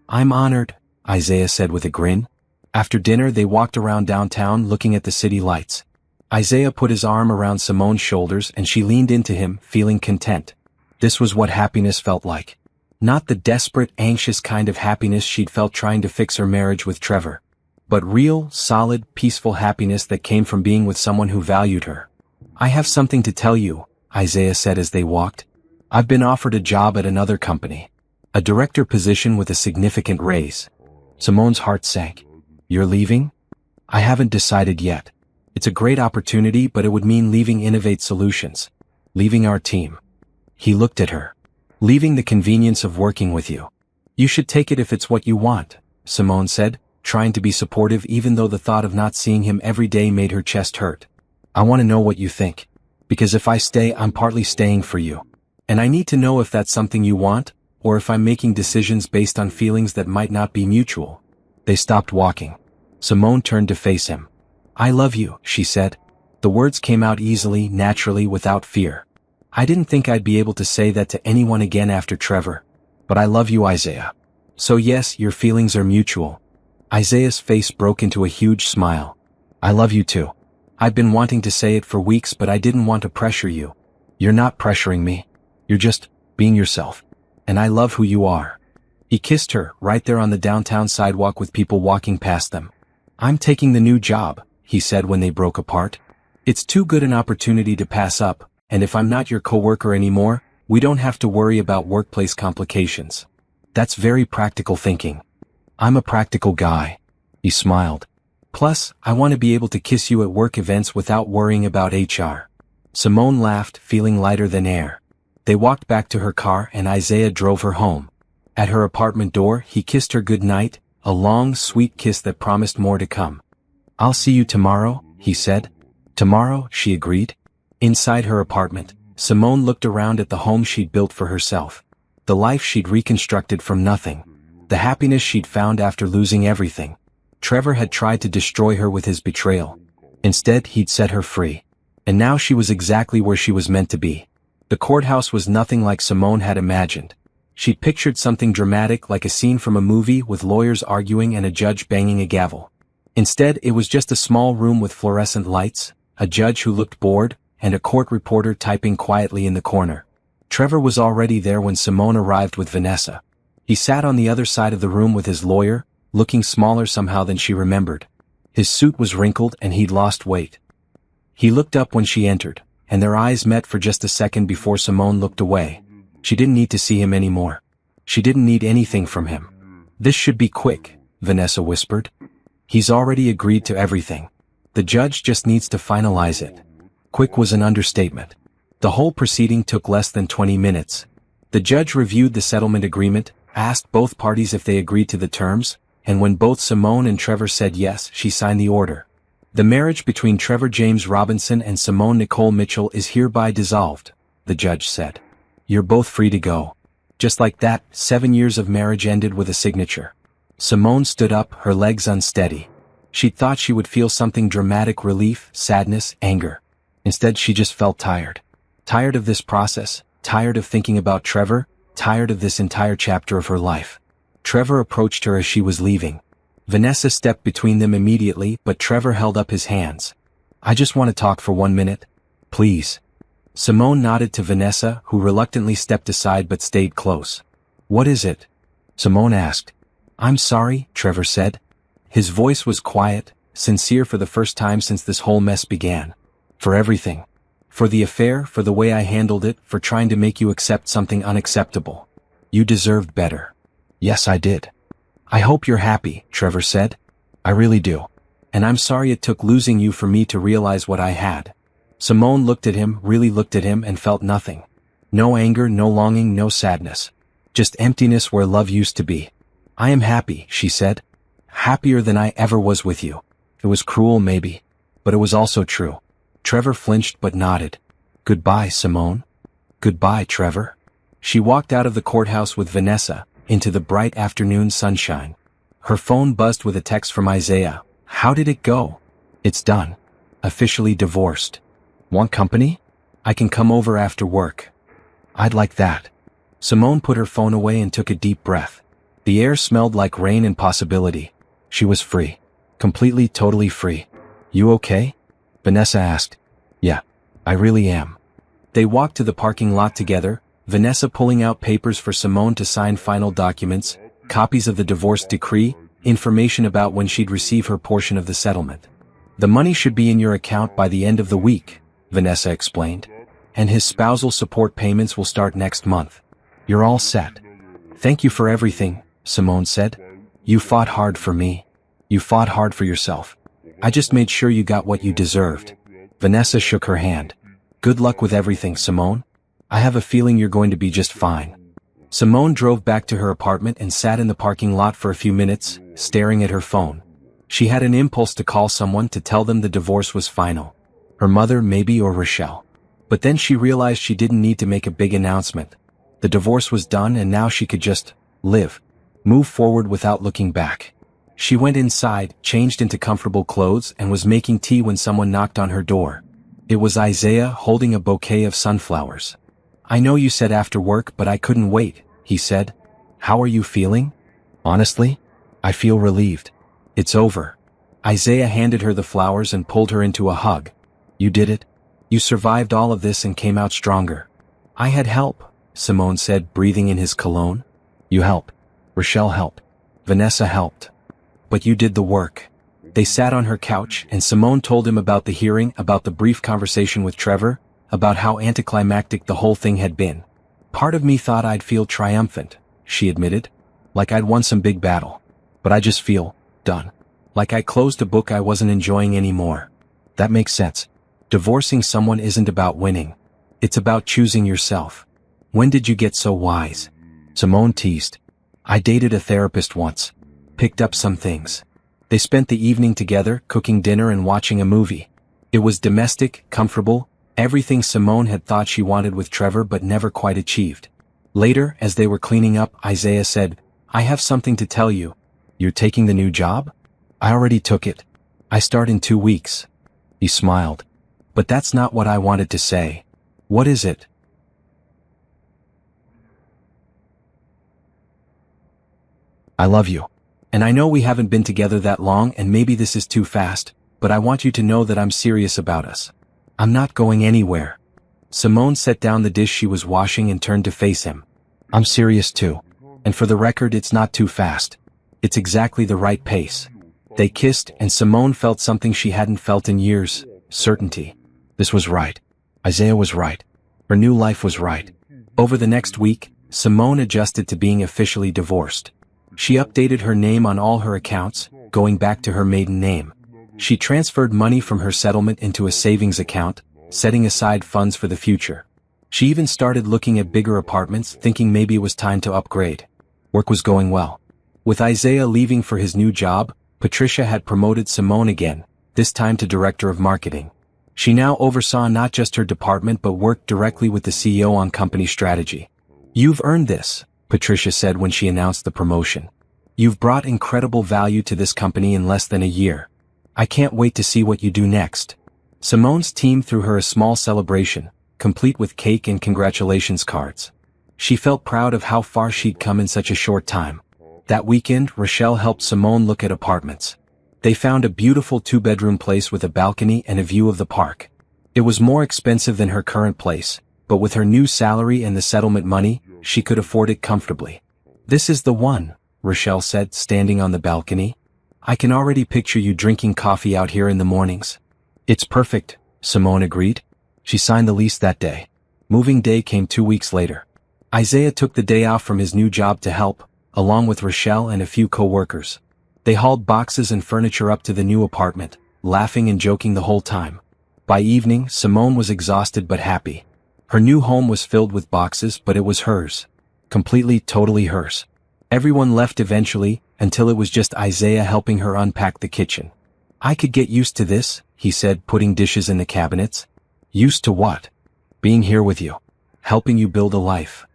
"I'm honored," Isaiah said with a grin. After dinner they walked around downtown looking at the city lights. Isaiah put his arm around Simone's shoulders and she leaned into him, feeling content. This was what happiness felt like. Not the desperate, anxious kind of happiness she'd felt trying to fix her marriage with Trevor. But real, solid, peaceful happiness that came from being with someone who valued her. "I have something to tell you," Isaiah said as they walked. "I've been offered a job at another company. A director position with a significant raise." Simone's heart sank. "You're leaving?" "I haven't decided yet. It's a great opportunity, but it would mean leaving Innovate Solutions. Leaving our team." He looked at her. "Leaving the convenience of working with you. You should take it if it's what you want," Simone said, trying to be supportive even though the thought of not seeing him every day made her chest hurt. "I want to know what you think. Because if I stay, I'm partly staying for you. And I need to know if that's something you want, or if I'm making decisions based on feelings that might not be mutual." They stopped walking. Simone turned to face him. "I love you," she said. The words came out easily, naturally, without fear. "I didn't think I'd be able to say that to anyone again after Trevor. But I love you, Isaiah." "So yes, your feelings are mutual." Isaiah's face broke into a huge smile. "I love you too. I've been wanting to say it for weeks, but I didn't want to pressure you." "You're not pressuring me. You're just being yourself. And I love who you are." He kissed her, right there on the downtown sidewalk with people walking past them. "I'm taking the new job," he said when they broke apart. "It's too good an opportunity to pass up, and if I'm not your coworker anymore, we don't have to worry about workplace complications." "That's very practical thinking." "I'm a practical guy." He smiled. "Plus, I want to be able to kiss you at work events without worrying about HR." Simone laughed, feeling lighter than air. They walked back to her car and Isaiah drove her home. At her apartment door, he kissed her goodnight, a long, sweet kiss that promised more to come. "I'll see you tomorrow," he said. "Tomorrow," she agreed. Inside her apartment, Simone looked around at the home she'd built for herself. The life she'd reconstructed from nothing. The happiness she'd found after losing everything. Trevor had tried to destroy her with his betrayal. Instead, he'd set her free. And now she was exactly where she was meant to be. The courthouse was nothing like Simone had imagined. She'd pictured something dramatic like a scene from a movie with lawyers arguing and a judge banging a gavel. Instead, it was just a small room with fluorescent lights, a judge who looked bored, and a court reporter typing quietly in the corner. Trevor was already there when Simone arrived with Vanessa. He sat on the other side of the room with his lawyer, looking smaller somehow than she remembered. His suit was wrinkled and he'd lost weight. He looked up when she entered, and their eyes met for just a second before Simone looked away. She didn't need to see him anymore. She didn't need anything from him. "This should be quick," Vanessa whispered. "He's already agreed to everything. The judge just needs to finalize it." Quick was an understatement. The whole proceeding took less than 20 minutes. The judge reviewed the settlement agreement, asked both parties if they agreed to the terms, and when both Simone and Trevor said yes, she signed the order. "The marriage between Trevor James Robinson and Simone Nicole Mitchell is hereby dissolved," the judge said. "You're both free to go." Just like that, 7 years of marriage ended with a signature. Simone stood up, her legs unsteady. She'd thought she would feel something dramatic: relief, sadness, anger. Instead, she just felt tired. Tired of this process, tired of thinking about Trevor, tired of this entire chapter of her life. Trevor approached her as she was leaving. Vanessa stepped between them immediately, but Trevor held up his hands. "I just want to talk for 1 minute. Please." Simone nodded to Vanessa, who reluctantly stepped aside but stayed close. "What is it?" Simone asked. "I'm sorry," Trevor said. His voice was quiet, sincere for the first time since this whole mess began. "For everything. For the affair, for the way I handled it, for trying to make you accept something unacceptable. You deserved better." "Yes, I did." "I hope you're happy," Trevor said. "I really do. And I'm sorry it took losing you for me to realize what I had." Simone looked at him, really looked at him, and felt nothing. No anger, no longing, no sadness. Just emptiness where love used to be. "I am happy," she said. "Happier than I ever was with you." It was cruel, maybe. But it was also true. Trevor flinched but nodded. "Goodbye, Simone." "Goodbye, Trevor." She walked out of the courthouse with Vanessa, into the bright afternoon sunshine. Her phone buzzed with a text from Isaiah. "How did it go?" "It's done. Officially divorced." "Want company? I can come over after work." "I'd like that." Simone put her phone away and took a deep breath. The air smelled like rain and possibility. She was free. Completely, totally free. "You okay?" Vanessa asked. "Yeah, I really am." They walked to the parking lot together, Vanessa pulling out papers for Simone to sign, final documents, copies of the divorce decree, information about when she'd receive her portion of the settlement. "The money should be in your account by the end of the week," Vanessa explained. "And his spousal support payments will start next month. You're all set." "Thank you for everything," Simone said. "You fought hard for me. You fought hard for yourself. I just made sure you got what you deserved." Vanessa shook her hand. "Good luck with everything, Simone. I have a feeling you're going to be just fine." Simone drove back to her apartment and sat in the parking lot for a few minutes, staring at her phone. She had an impulse to call someone to tell them the divorce was final. Her mother, maybe, or Rochelle. But then she realized she didn't need to make a big announcement. The divorce was done and now she could just live. Move forward without looking back. She went inside, changed into comfortable clothes, and was making tea when someone knocked on her door. It was Isaiah, holding a bouquet of sunflowers. "I know you said after work, but I couldn't wait," he said. "How are you feeling?" "Honestly, I feel relieved. It's over." Isaiah handed her the flowers and pulled her into a hug. "You did it. You survived all of this and came out stronger." "I had help," Simone said, breathing in his cologne. "You helped. Rochelle helped. Vanessa helped. But you did the work." They sat on her couch, and Simone told him about the hearing, about the brief conversation with Trevor, about how anticlimactic the whole thing had been. "Part of me thought I'd feel triumphant," she admitted. "Like I'd won some big battle. But I just feel done. Like I closed a book I wasn't enjoying anymore." "That makes sense. Divorcing someone isn't about winning. It's about choosing yourself." "When did you get so wise?" Simone teased. "I dated a therapist once. Picked up some things." They spent the evening together, cooking dinner and watching a movie. It was domestic, comfortable, everything Simone had thought she wanted with Trevor but never quite achieved. Later, as they were cleaning up, Isaiah said, "I have something to tell you. You're taking the new job?" "I already took it. I start in 2 weeks." He smiled. "But that's not what I wanted to say." "What is it?" "I love you. And I know we haven't been together that long and maybe this is too fast, but I want you to know that I'm serious about us. I'm not going anywhere." Simone set down the dish she was washing and turned to face him. "I'm serious too. And for the record, it's not too fast. It's exactly the right pace." They kissed, and Simone felt something she hadn't felt in years: certainty. This was right. Isaiah was right. Her new life was right. Over the next week, Simone adjusted to being officially divorced. She updated her name on all her accounts, going back to her maiden name. She transferred money from her settlement into a savings account, setting aside funds for the future. She even started looking at bigger apartments, thinking maybe it was time to upgrade. Work was going well. With Isaiah leaving for his new job, Patricia had promoted Simone again, this time to Director of Marketing. She now oversaw not just her department but worked directly with the CEO on company strategy. "You've earned this," Patricia said when she announced the promotion. "You've brought incredible value to this company in less than a year. I can't wait to see what you do next." Simone's team threw her a small celebration, complete with cake and congratulations cards. She felt proud of how far she'd come in such a short time. That weekend, Rochelle helped Simone look at apartments. They found a beautiful 2-bedroom place with a balcony and a view of the park. It was more expensive than her current place, but with her new salary and the settlement money, she could afford it comfortably. "This is the one," Rochelle said, standing on the balcony. "I can already picture you drinking coffee out here in the mornings." "It's perfect," Simone agreed. She signed the lease that day. Moving day came 2 weeks later. Isaiah took the day off from his new job to help, along with Rochelle and a few co-workers. They hauled boxes and furniture up to the new apartment, laughing and joking the whole time. By evening, Simone was exhausted but happy. Her new home was filled with boxes, but it was hers. Completely, totally hers. Everyone left eventually, until it was just Isaiah helping her unpack the kitchen. "I could get used to this," he said, putting dishes in the cabinets. "Used to what?" "Being here with you. Helping you build a life."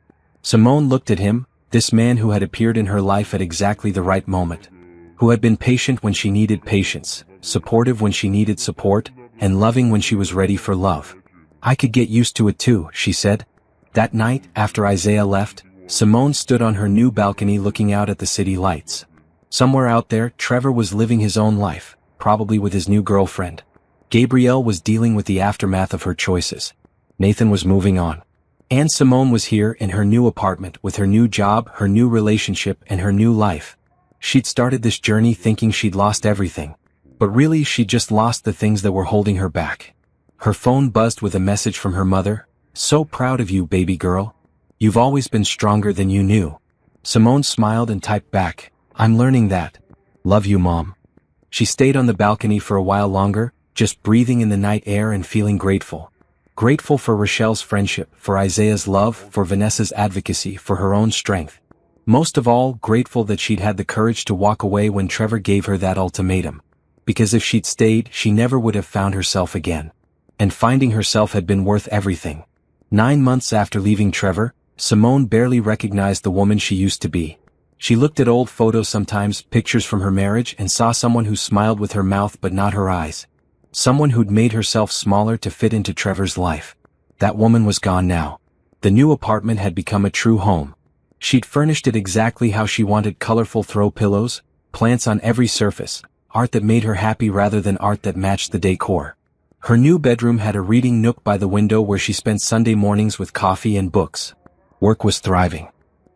Simone looked at him, this man who had appeared in her life at exactly the right moment. Who had been patient when she needed patience, supportive when she needed support, and loving when she was ready for love. "I could get used to it too," she said. That night, after Isaiah left, Simone stood on her new balcony looking out at the city lights. Somewhere out there, Trevor was living his own life, probably with his new girlfriend. Gabrielle was dealing with the aftermath of her choices. Nathan was moving on. And Simone was here in her new apartment with her new job, her new relationship, and her new life. She'd started this journey thinking she'd lost everything. But really, she'd just lost the things that were holding her back. Her phone buzzed with a message from her mother. "So proud of you, baby girl. You've always been stronger than you knew." Simone smiled and typed back, "I'm learning that. Love you, Mom." She stayed on the balcony for a while longer, just breathing in the night air and feeling grateful. Grateful for Rochelle's friendship, for Isaiah's love, for Vanessa's advocacy, for her own strength. Most of all, grateful that she'd had the courage to walk away when Trevor gave her that ultimatum. Because if she'd stayed, she never would have found herself again. And finding herself had been worth everything. 9 months after leaving Trevor, Simone barely recognized the woman she used to be. She looked at old photos sometimes, pictures from her marriage, and saw someone who smiled with her mouth but not her eyes. Someone who'd made herself smaller to fit into Trevor's life. That woman was gone now. The new apartment had become a true home. She'd furnished it exactly how she wanted: colorful throw pillows, plants on every surface, art that made her happy rather than art that matched the decor. Her new bedroom had a reading nook by the window where she spent Sunday mornings with coffee and books. Work was thriving.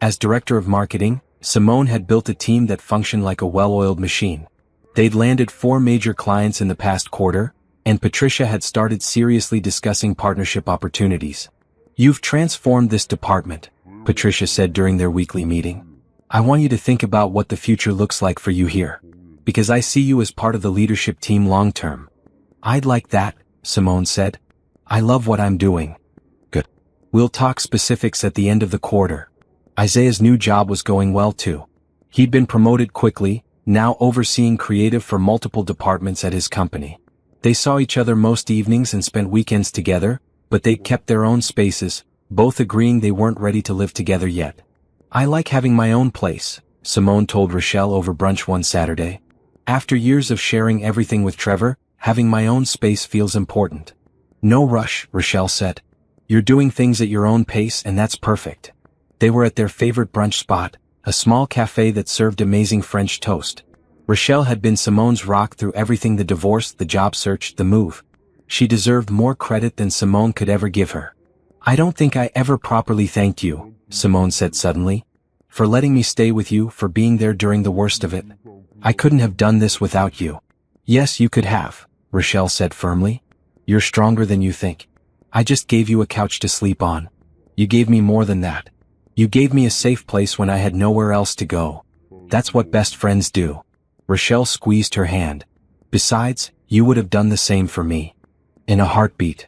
As director of marketing, Simone had built a team that functioned like a well-oiled machine. They'd landed 4 major clients in the past quarter, and Patricia had started seriously discussing partnership opportunities. "You've transformed this department," Patricia said during their weekly meeting. "I want you to think about what the future looks like for you here. Because I see you as part of the leadership team long-term." "I'd like that," Simone said. "I love what I'm doing." "Good. We'll talk specifics at the end of the quarter." Isaiah's new job was going well too. He'd been promoted quickly, now overseeing creative for multiple departments at his company. They saw each other most evenings and spent weekends together, but they kept their own spaces, both agreeing they weren't ready to live together yet. I like having my own place, Simone told Rochelle over brunch one Saturday. After years of sharing everything with Trevor, having my own space feels important. No rush, Rochelle said. You're doing things at your own pace and that's perfect. They were at their favorite brunch spot, a small cafe that served amazing French toast. Rochelle had been Simone's rock through everything: the divorce, the job search, the move. She deserved more credit than Simone could ever give her. I don't think I ever properly thanked you, Simone said suddenly. For letting me stay with you, for being there during the worst of it. I couldn't have done this without you. Yes, you could have, Rochelle said firmly. You're stronger than you think. I just gave you a couch to sleep on. You gave me more than that. You gave me a safe place when I had nowhere else to go. That's what best friends do. Rochelle squeezed her hand. Besides, you would have done the same for me. In a heartbeat.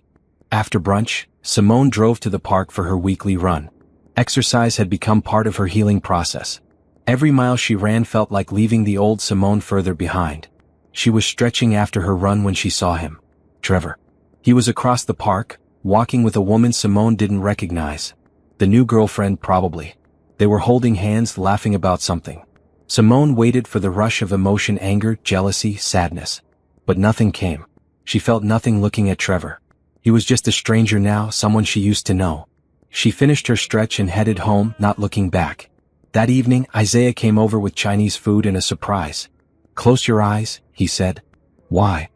After brunch, Simone drove to the park for her weekly run. Exercise had become part of her healing process. Every mile she ran felt like leaving the old Simone further behind. She was stretching after her run when she saw him. Trevor. He was across the park, walking with a woman Simone didn't recognize. The new girlfriend, probably. They were holding hands, laughing about something. Simone waited for the rush of emotion: anger, jealousy, sadness. But nothing came. She felt nothing looking at Trevor. He was just a stranger now, someone she used to know. She finished her stretch and headed home, not looking back. That evening, Isaiah came over with Chinese food and a surprise. Close your eyes, he said. Why?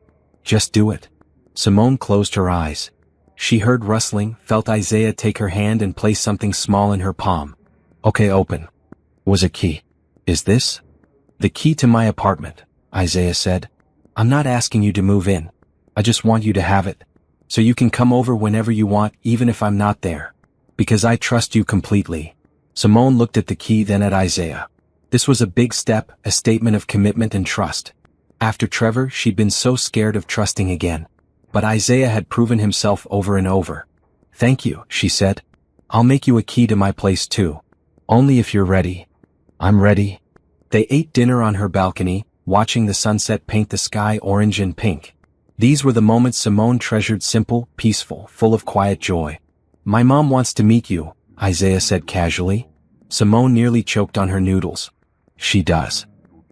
Just do it. Simone closed her eyes. She heard rustling, felt Isaiah take her hand and place something small in her palm. Okay, open. Was a key. Is this? The key to my apartment, Isaiah said. I'm not asking you to move in. I just want you to have it. So you can come over whenever you want, even if I'm not there. Because I trust you completely. Simone looked at the key, then at Isaiah. This was a big step, a statement of commitment and trust. After Trevor, she'd been so scared of trusting again. But Isaiah had proven himself over and over. Thank you, she said. I'll make you a key to my place too. Only if you're ready. I'm ready. They ate dinner on her balcony, watching the sunset paint the sky orange and pink. These were the moments Simone treasured: simple, peaceful, full of quiet joy. My mom wants to meet you, Isaiah said casually. Simone nearly choked on her noodles. She does.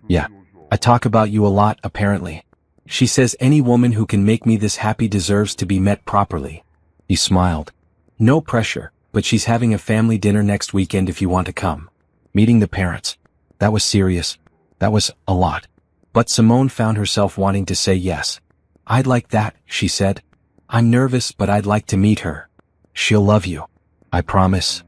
Yeah. I talk about you a lot, apparently. She says any woman who can make me this happy deserves to be met properly. He smiled. No pressure, but she's having a family dinner next weekend if you want to come. Meeting the parents. That was serious. That was a lot. But Simone found herself wanting to say yes. I'd like that, she said. I'm nervous, but I'd like to meet her. She'll love you. I promise.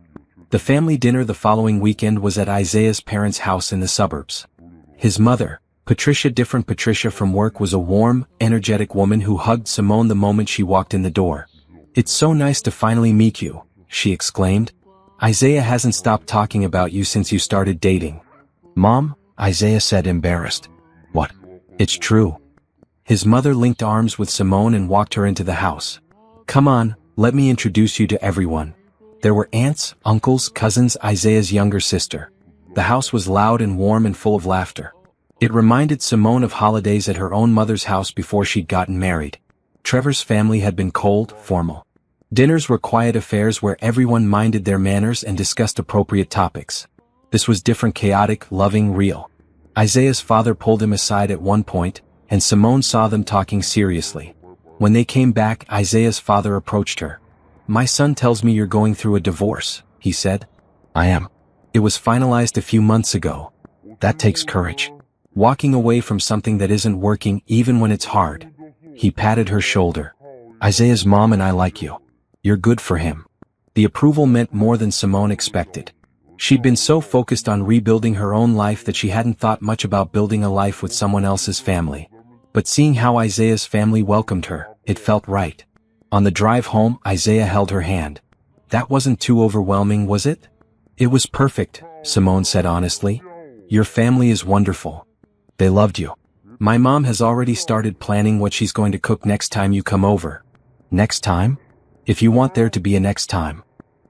The family dinner the following weekend was at Isaiah's parents' house in the suburbs. His mother, different Patricia from work, was a warm, energetic woman who hugged Simone the moment she walked in the door. It's so nice to finally meet you, she exclaimed. Isaiah hasn't stopped talking about you since you started dating. Mom, Isaiah said, embarrassed. What? It's true. His mother linked arms with Simone and walked her into the house. Come on, let me introduce you to everyone. There were aunts, uncles, cousins, Isaiah's younger sister. The house was loud and warm and full of laughter. It reminded Simone of holidays at her own mother's house before she'd gotten married. Trevor's family had been cold, formal. Dinners were quiet affairs where everyone minded their manners and discussed appropriate topics. This was different: chaotic, loving, real. Isaiah's father pulled him aside at one point, and Simone saw them talking seriously. When they came back, Isaiah's father approached her. My son tells me you're going through a divorce, he said. I am. It was finalized a few months ago. That takes courage. Walking away from something that isn't working, even when it's hard. He patted her shoulder. Isaiah's mom and I like you. You're good for him. The approval meant more than Simone expected. She'd been so focused on rebuilding her own life that she hadn't thought much about building a life with someone else's family. But seeing how Isaiah's family welcomed her, it felt right. On the drive home, Isaiah held her hand. That wasn't too overwhelming, was it? It was perfect, Simone said honestly. Your family is wonderful. They loved you. My mom has already started planning what she's going to cook next time you come over. Next time? If you want there to be a next time.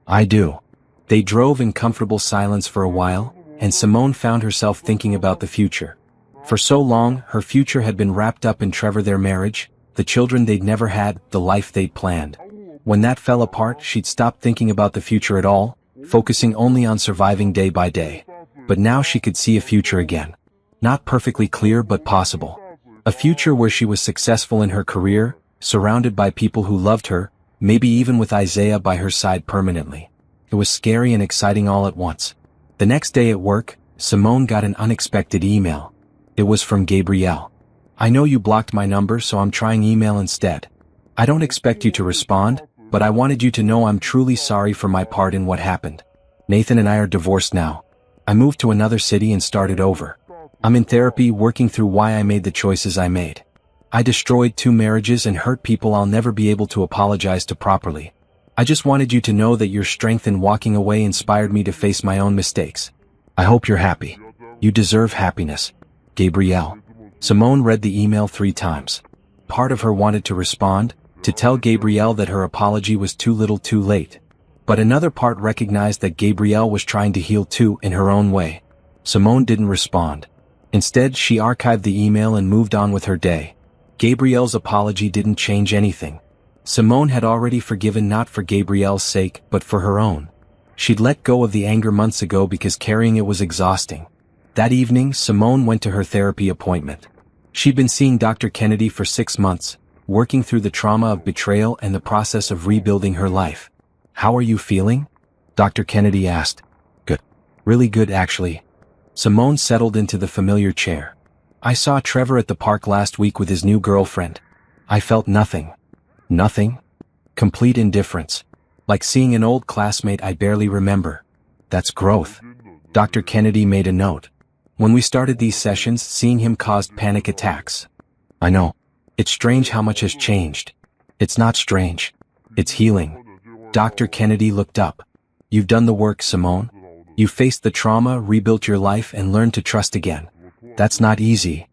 I do. They drove in comfortable silence for a while, and Simone found herself thinking about the future. For so long, her future had been wrapped up in Trevor, their marriage, the children they'd never had, the life they'd planned. When that fell apart, she'd stopped thinking about the future at all, focusing only on surviving day by day. But now she could see a future again. Not perfectly clear, but possible. A future where she was successful in her career, surrounded by people who loved her, maybe even with Isaiah by her side permanently. It was scary and exciting all at once. The next day at work, Simone got an unexpected email. It was from Gabrielle. "I know you blocked my number, so I'm trying email instead. I don't expect you to respond, but I wanted you to know I'm truly sorry for my part in what happened. Nathan and I are divorced now. I moved to another city and started over. I'm in therapy working through why I made the choices I made. I destroyed 2 marriages and hurt people I'll never be able to apologize to properly. I just wanted you to know that your strength in walking away inspired me to face my own mistakes. I hope you're happy. You deserve happiness. Gabrielle." Simone read the email 3 times. Part of her wanted to respond, to tell Gabrielle that her apology was too little too late. But another part recognized that Gabrielle was trying to heal too in her own way. Simone didn't respond. Instead, she archived the email and moved on with her day. Gabrielle's apology didn't change anything. Simone had already forgiven, not for Gabrielle's sake, but for her own. She'd let go of the anger months ago because carrying it was exhausting. That evening, Simone went to her therapy appointment. She'd been seeing Dr. Kennedy for 6 months, working through the trauma of betrayal and the process of rebuilding her life. "How are you feeling?" Dr. Kennedy asked. "Good. Really good, actually." Simone settled into the familiar chair. "I saw Trevor at the park last week with his new girlfriend. I felt nothing." "Nothing?" "Complete indifference. Like seeing an old classmate I barely remember." "That's growth." Dr. Kennedy made a note. "When we started these sessions, seeing him caused panic attacks." "I know. It's strange how much has changed." "It's not strange. It's healing." Dr. Kennedy looked up. "You've done the work, Simone. You faced the trauma, rebuilt your life, and learned to trust again. That's not easy."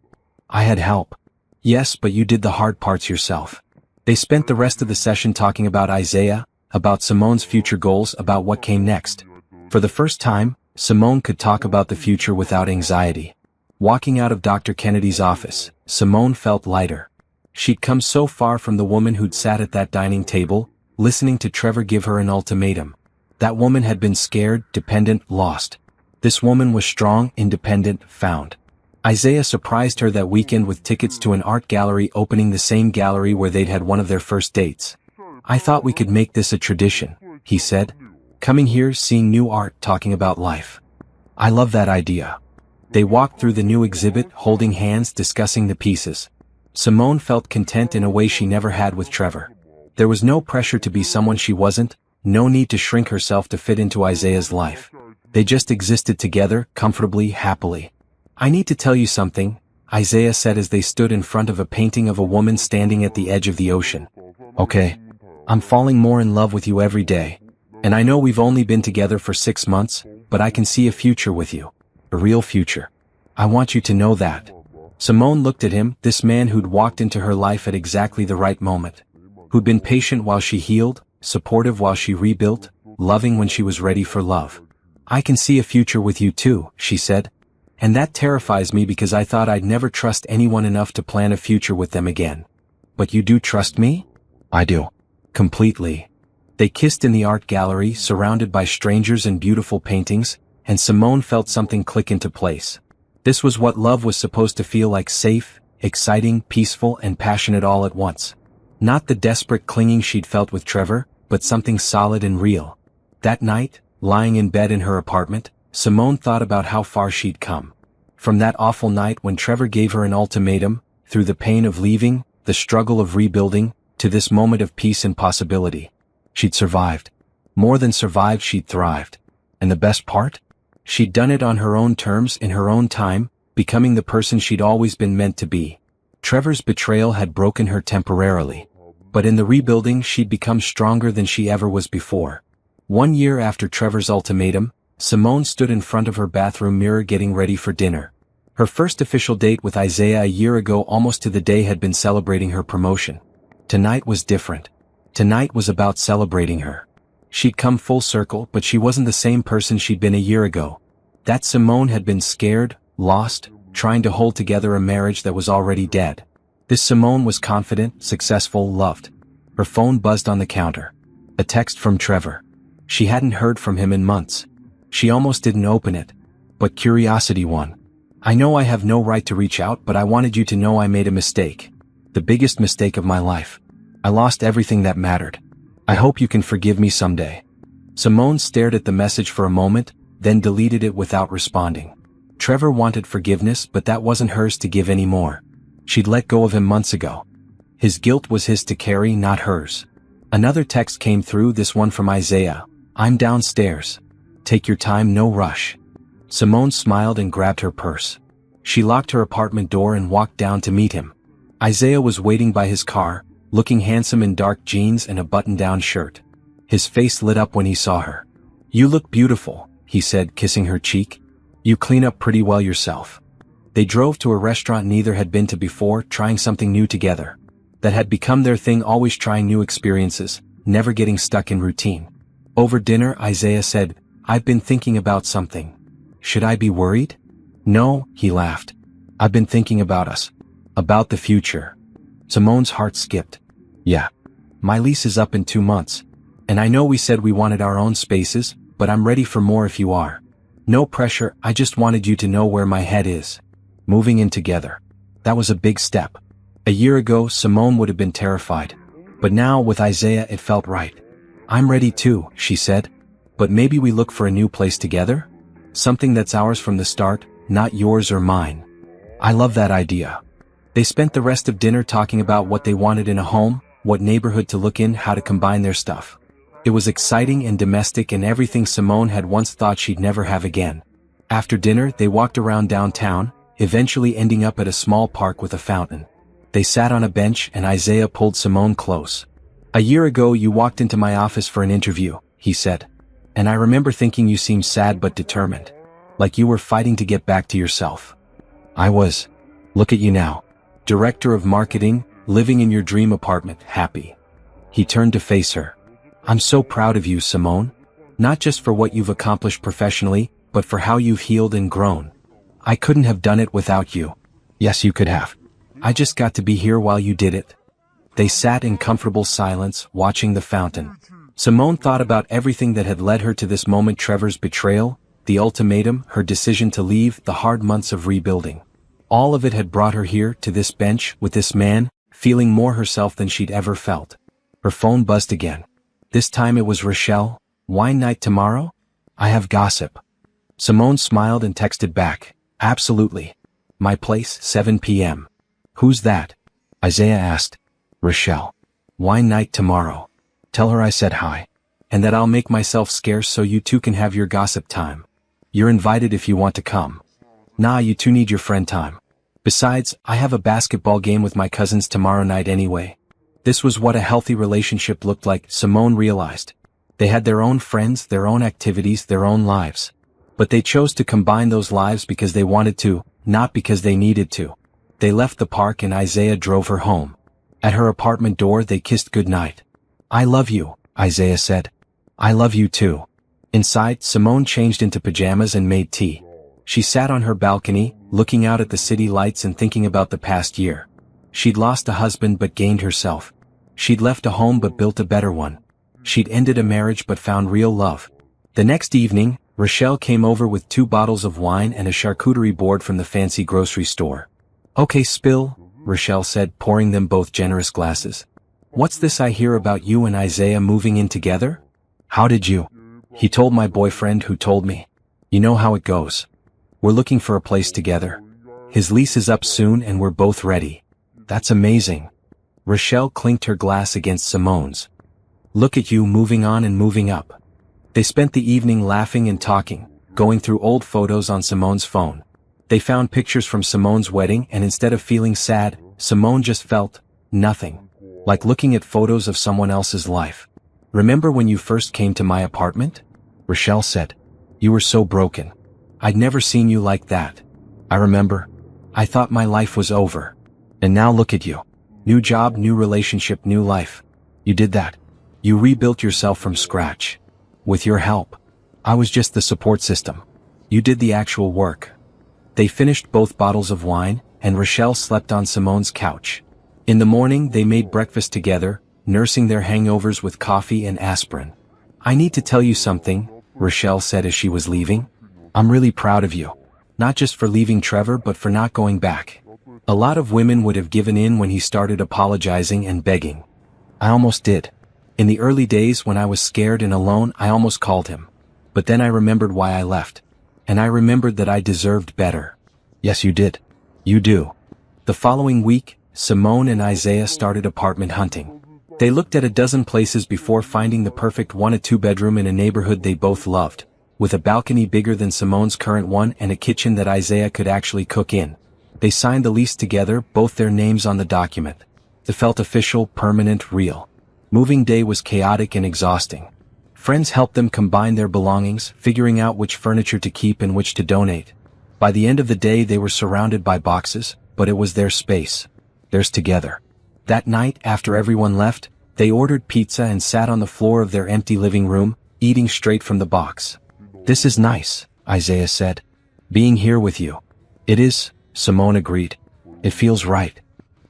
"I had help." "Yes, but you did the hard parts yourself." They spent the rest of the session talking about Isaiah, about Simone's future goals, about what came next. For the first time, Simone could talk about the future without anxiety. Walking out of Dr. Kennedy's office, Simone felt lighter. She'd come so far from the woman who'd sat at that dining table, listening to Trevor give her an ultimatum. That woman had been scared, dependent, lost. This woman was strong, independent, found. Isaiah surprised her that weekend with tickets to an art gallery opening, the same gallery where they'd had one of their first dates. "I thought we could make this a tradition," he said. "Coming here, seeing new art, talking about life." "I love that idea." They walked through the new exhibit, holding hands, discussing the pieces. Simone felt content in a way she never had with Trevor. There was no pressure to be someone she wasn't, no need to shrink herself to fit into Isaiah's life. They just existed together, comfortably, happily. "I need to tell you something," Isaiah said as they stood in front of a painting of a woman standing at the edge of the ocean. "Okay. I'm falling more in love with you every day. And I know we've only been together for 6 months, but I can see a future with you. A real future. I want you to know that." Simone looked at him, this man who'd walked into her life at exactly the right moment. Who'd been patient while she healed, supportive while she rebuilt, loving when she was ready for love. "I can see a future with you too," she said. "And that terrifies me because I thought I'd never trust anyone enough to plan a future with them again." "But you do trust me?" "I do. Completely." They kissed in the art gallery, surrounded by strangers and beautiful paintings, and Simone felt something click into place. This was what love was supposed to feel like: safe, exciting, peaceful, and passionate all at once. Not the desperate clinging she'd felt with Trevor, but something solid and real. That night, lying in bed in her apartment, Simone thought about how far she'd come. From that awful night when Trevor gave her an ultimatum, through the pain of leaving, the struggle of rebuilding, to this moment of peace and possibility. She'd survived. More than survived, she'd thrived. And the best part? She'd done it on her own terms, in her own time, becoming the person she'd always been meant to be. Trevor's betrayal had broken her temporarily. But in the rebuilding, she'd become stronger than she ever was before. 1 year after Trevor's ultimatum, Simone stood in front of her bathroom mirror getting ready for dinner. Her first official date with Isaiah a year ago, almost to the day, had been celebrating her promotion. Tonight was different. Tonight was about celebrating her. She'd come full circle, but she wasn't the same person she'd been a year ago. That Simone had been scared, lost, trying to hold together a marriage that was already dead. This Simone was confident, successful, loved. Her phone buzzed on the counter. A text from Trevor. She hadn't heard from him in months. She almost didn't open it. But curiosity won. I know I have no right to reach out, but I wanted you to know I made a mistake. The biggest mistake of my life. I lost everything that mattered. I hope you can forgive me someday. Simone stared at the message for a moment, then deleted it without responding. Trevor wanted forgiveness, but that wasn't hers to give anymore. She'd let go of him months ago. His guilt was his to carry, not hers. Another text came through, this one from Isaiah. I'm downstairs. Take your time, no rush. Simone smiled and grabbed her purse. She locked her apartment door and walked down to meet him. Isaiah was waiting by his car, looking handsome in dark jeans and a button-down shirt. His face lit up when he saw her. You look beautiful, he said, kissing her cheek. You clean up pretty well yourself. They drove to a restaurant neither had been to before, trying something new together. That had become their thing, always trying new experiences, never getting stuck in routine. Over dinner, Isaiah said, I've been thinking about something. Should I be worried? No, he laughed. I've been thinking about us. About the future. Simone's heart skipped. Yeah. My lease is up in 2 months. And I know we said we wanted our own spaces, but I'm ready for more if you are. No pressure, I just wanted you to know where my head is. Moving in together. That was a big step. A year ago, Simone would have been terrified. But now, with Isaiah, it felt right. I'm ready too, she said. But maybe we look for a new place together? Something that's ours from the start, not yours or mine. I love that idea. They spent the rest of dinner talking about what they wanted in a home, what neighborhood to look in, how to combine their stuff. It was exciting and domestic and everything Simone had once thought she'd never have again. After dinner, they walked around downtown, eventually ending up at a small park with a fountain. They sat on a bench and Isaiah pulled Simone close. A year ago you walked into my office for an interview, he said. And I remember thinking you seemed sad but determined. Like you were fighting to get back to yourself. I was. Look at you now. Director of marketing, living in your dream apartment, happy. He turned to face her. I'm so proud of you, Simone. Not just for what you've accomplished professionally, but for how you've healed and grown. I couldn't have done it without you. Yes, you could have. I just got to be here while you did it. They sat in comfortable silence, watching the fountain. Simone thought about everything that had led her to this moment: Trevor's betrayal, the ultimatum, her decision to leave, the hard months of rebuilding. All of it had brought her here, to this bench, with this man, feeling more herself than she'd ever felt. Her phone buzzed again. This time it was Rochelle. Wine night tomorrow? I have gossip. Simone smiled and texted back. Absolutely. My place, 7 p.m. Who's that? Isaiah asked. Rochelle. Wine night tomorrow. Tell her I said hi. And that I'll make myself scarce so you two can have your gossip time. You're invited if you want to come. Nah, you two need your friend time. Besides, I have a basketball game with my cousins tomorrow night anyway. This was what a healthy relationship looked like, Simone realized. They had their own friends, their own activities, their own lives. But they chose to combine those lives because they wanted to, not because they needed to. They left the park and Isaiah drove her home. At her apartment door they kissed goodnight. I love you, Isaiah said. I love you too. Inside, Simone changed into pajamas and made tea. She sat on her balcony, looking out at the city lights and thinking about the past year. She'd lost a husband but gained herself. She'd left a home but built a better one. She'd ended a marriage but found real love. The next evening, Rochelle came over with 2 bottles of wine and a charcuterie board from the fancy grocery store. Okay, spill, Rochelle said, pouring them both generous glasses. What's this I hear about you and Isaiah moving in together? How did you? He told my boyfriend who told me. You know how it goes. We're looking for a place together. His lease is up soon and we're both ready. That's amazing. Rochelle clinked her glass against Simone's. Look at you moving on and moving up. They spent the evening laughing and talking, going through old photos on Simone's phone. They found pictures from Simone's wedding and instead of feeling sad, Simone just felt nothing. Like looking at photos of someone else's life. Remember when you first came to my apartment? Rochelle said. You were so broken. I'd never seen you like that. I remember. I thought my life was over. And now look at you. New job, new relationship, new life. You did that. You rebuilt yourself from scratch. With your help. I was just the support system. You did the actual work. They finished both bottles of wine, and Rochelle slept on Simone's couch. In the morning they made breakfast together, nursing their hangovers with coffee and aspirin. "I need to tell you something," Rochelle said as she was leaving. "I'm really proud of you. Not just for leaving Trevor but for not going back. A lot of women would have given in when he started apologizing and begging. I almost did. In the early days when I was scared and alone, I almost called him. But then I remembered why I left. And I remembered that I deserved better." "Yes, you did. You do." The following week, Simone and Isaiah started apartment hunting. They looked at a dozen places before finding the perfect 1-2 bedroom in a neighborhood they both loved, with a balcony bigger than Simone's current one and a kitchen that Isaiah could actually cook in. They signed the lease together, both their names on the document. It felt official, permanent, real. Moving day was chaotic and exhausting. Friends helped them combine their belongings, figuring out which furniture to keep and which to donate. By the end of the day they were surrounded by boxes, but it was their space. Theirs together. That night, after everyone left, they ordered pizza and sat on the floor of their empty living room, eating straight from the box. "This is nice," Isaiah said. "Being here with you." "It is," Simone agreed. "It feels right.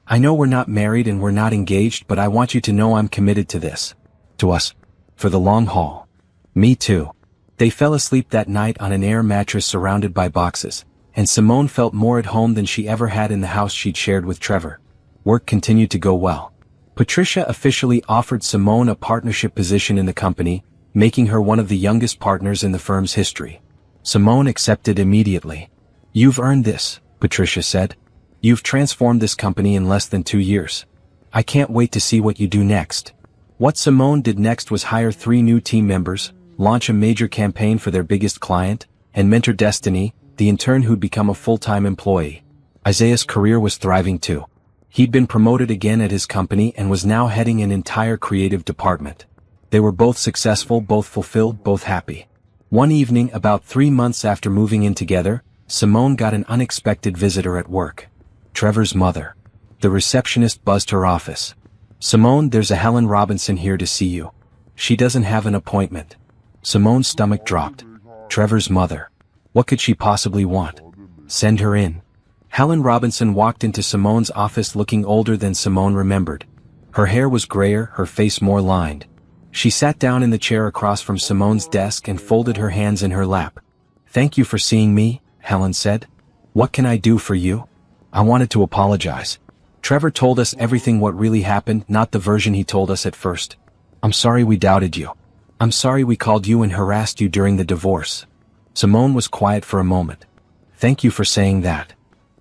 I know we're not married and we're not engaged, but I want you to know I'm committed to this. To us. For the long haul." "Me too." They fell asleep that night on an air mattress surrounded by boxes, and Simone felt more at home than she ever had in the house she'd shared with Trevor. Work continued to go well. Patricia officially offered Simone a partnership position in the company, making her one of the youngest partners in the firm's history. Simone accepted immediately. "You've earned this," Patricia said. "You've transformed this company in less than 2 years. I can't wait to see what you do next." What Simone did next was hire 3 new team members, launch a major campaign for their biggest client, and mentor Destiny, the intern who'd become a full-time employee. Isaiah's career was thriving too. He'd been promoted again at his company and was now heading an entire creative department. They were both successful, both fulfilled, both happy. One evening, about 3 months after moving in together, Simone got an unexpected visitor at work. Trevor's mother. The receptionist buzzed her office. "Simone, there's a Helen Robinson here to see you. She doesn't have an appointment." Simone's stomach dropped. Trevor's mother. What could she possibly want? "Send her in." Helen Robinson walked into Simone's office looking older than Simone remembered. Her hair was grayer, her face more lined. She sat down in the chair across from Simone's desk and folded her hands in her lap. "Thank you for seeing me," Helen said. "What can I do for you?" "I wanted to apologize. Trevor told us everything what really happened, not the version he told us at first. I'm sorry we doubted you. I'm sorry we called you and harassed you during the divorce." Simone was quiet for a moment. "Thank you for saying that.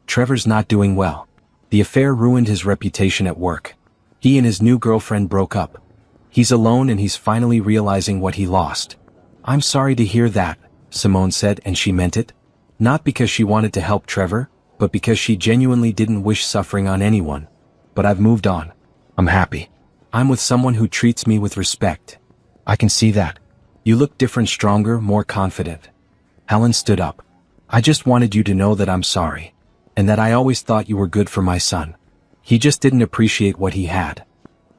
Trevor's not doing well. The affair ruined his reputation at work. He and his new girlfriend broke up. He's alone and he's finally realizing what he lost." "I'm sorry to hear that," Simone said, and she meant it. Not because she wanted to help Trevor, but because she genuinely didn't wish suffering on anyone. "But I've moved on. I'm happy. I'm with someone who treats me with respect." "I can see that. You look different, stronger, more confident." Helen stood up. "I just wanted you to know that I'm sorry. And that I always thought you were good for my son. He just didn't appreciate what he had."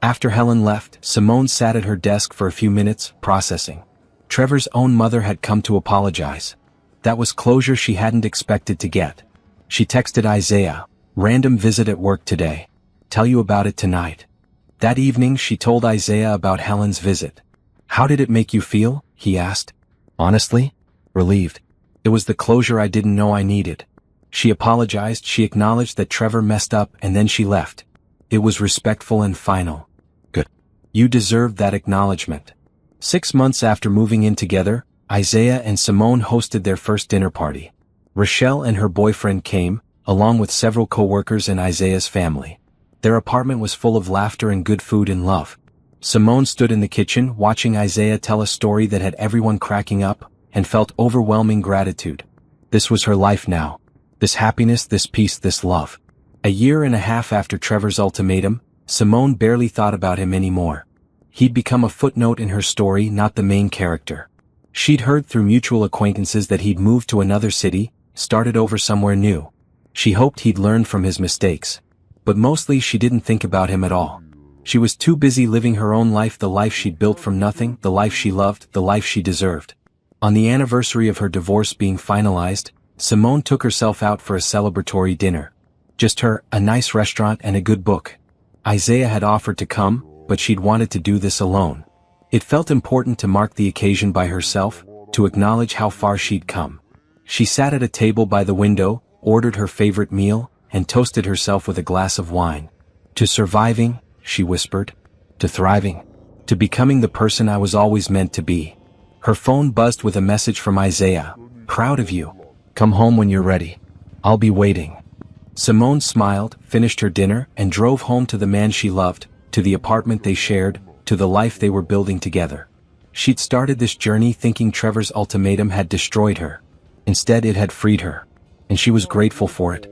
After Helen left, Simone sat at her desk for a few minutes, processing. Trevor's own mother had come to apologize. That was closure she hadn't expected to get. She texted Isaiah, "Random visit at work today. Tell you about it tonight." That evening she told Isaiah about Helen's visit. "How did it make you feel?" he asked. "Honestly? Relieved. It was the closure I didn't know I needed." She apologized, she acknowledged that Trevor messed up, and then she left. It was respectful and final. "Good. You deserved that acknowledgement." 6 months after moving in together, Isaiah and Simone hosted their first dinner party. Rochelle and her boyfriend came, along with several co-workers and Isaiah's family. Their apartment was full of laughter and good food and love. Simone stood in the kitchen watching Isaiah tell a story that had everyone cracking up, and felt overwhelming gratitude. This was her life now. This happiness, this peace, this love. A year and a half after Trevor's ultimatum, Simone barely thought about him anymore. He'd become a footnote in her story, not the main character. She'd heard through mutual acquaintances that he'd moved to another city, started over somewhere new. She hoped he'd learn from his mistakes. But mostly she didn't think about him at all. She was too busy living her own life, the life she'd built from nothing, the life she loved, the life she deserved. On the anniversary of her divorce being finalized, Simone took herself out for a celebratory dinner. Just her, a nice restaurant and a good book. Isaiah had offered to come, but she'd wanted to do this alone. It felt important to mark the occasion by herself, to acknowledge how far she'd come. She sat at a table by the window, ordered her favorite meal, and toasted herself with a glass of wine. To surviving, she whispered. To thriving. To becoming the person I was always meant to be. Her phone buzzed with a message from Isaiah. Proud of you. Come home when you're ready. I'll be waiting. Simone smiled, finished her dinner, and drove home to the man she loved, to the apartment they shared, to the life they were building together. She'd started this journey thinking Trevor's ultimatum had destroyed her. Instead, it had freed her. And she was grateful for it.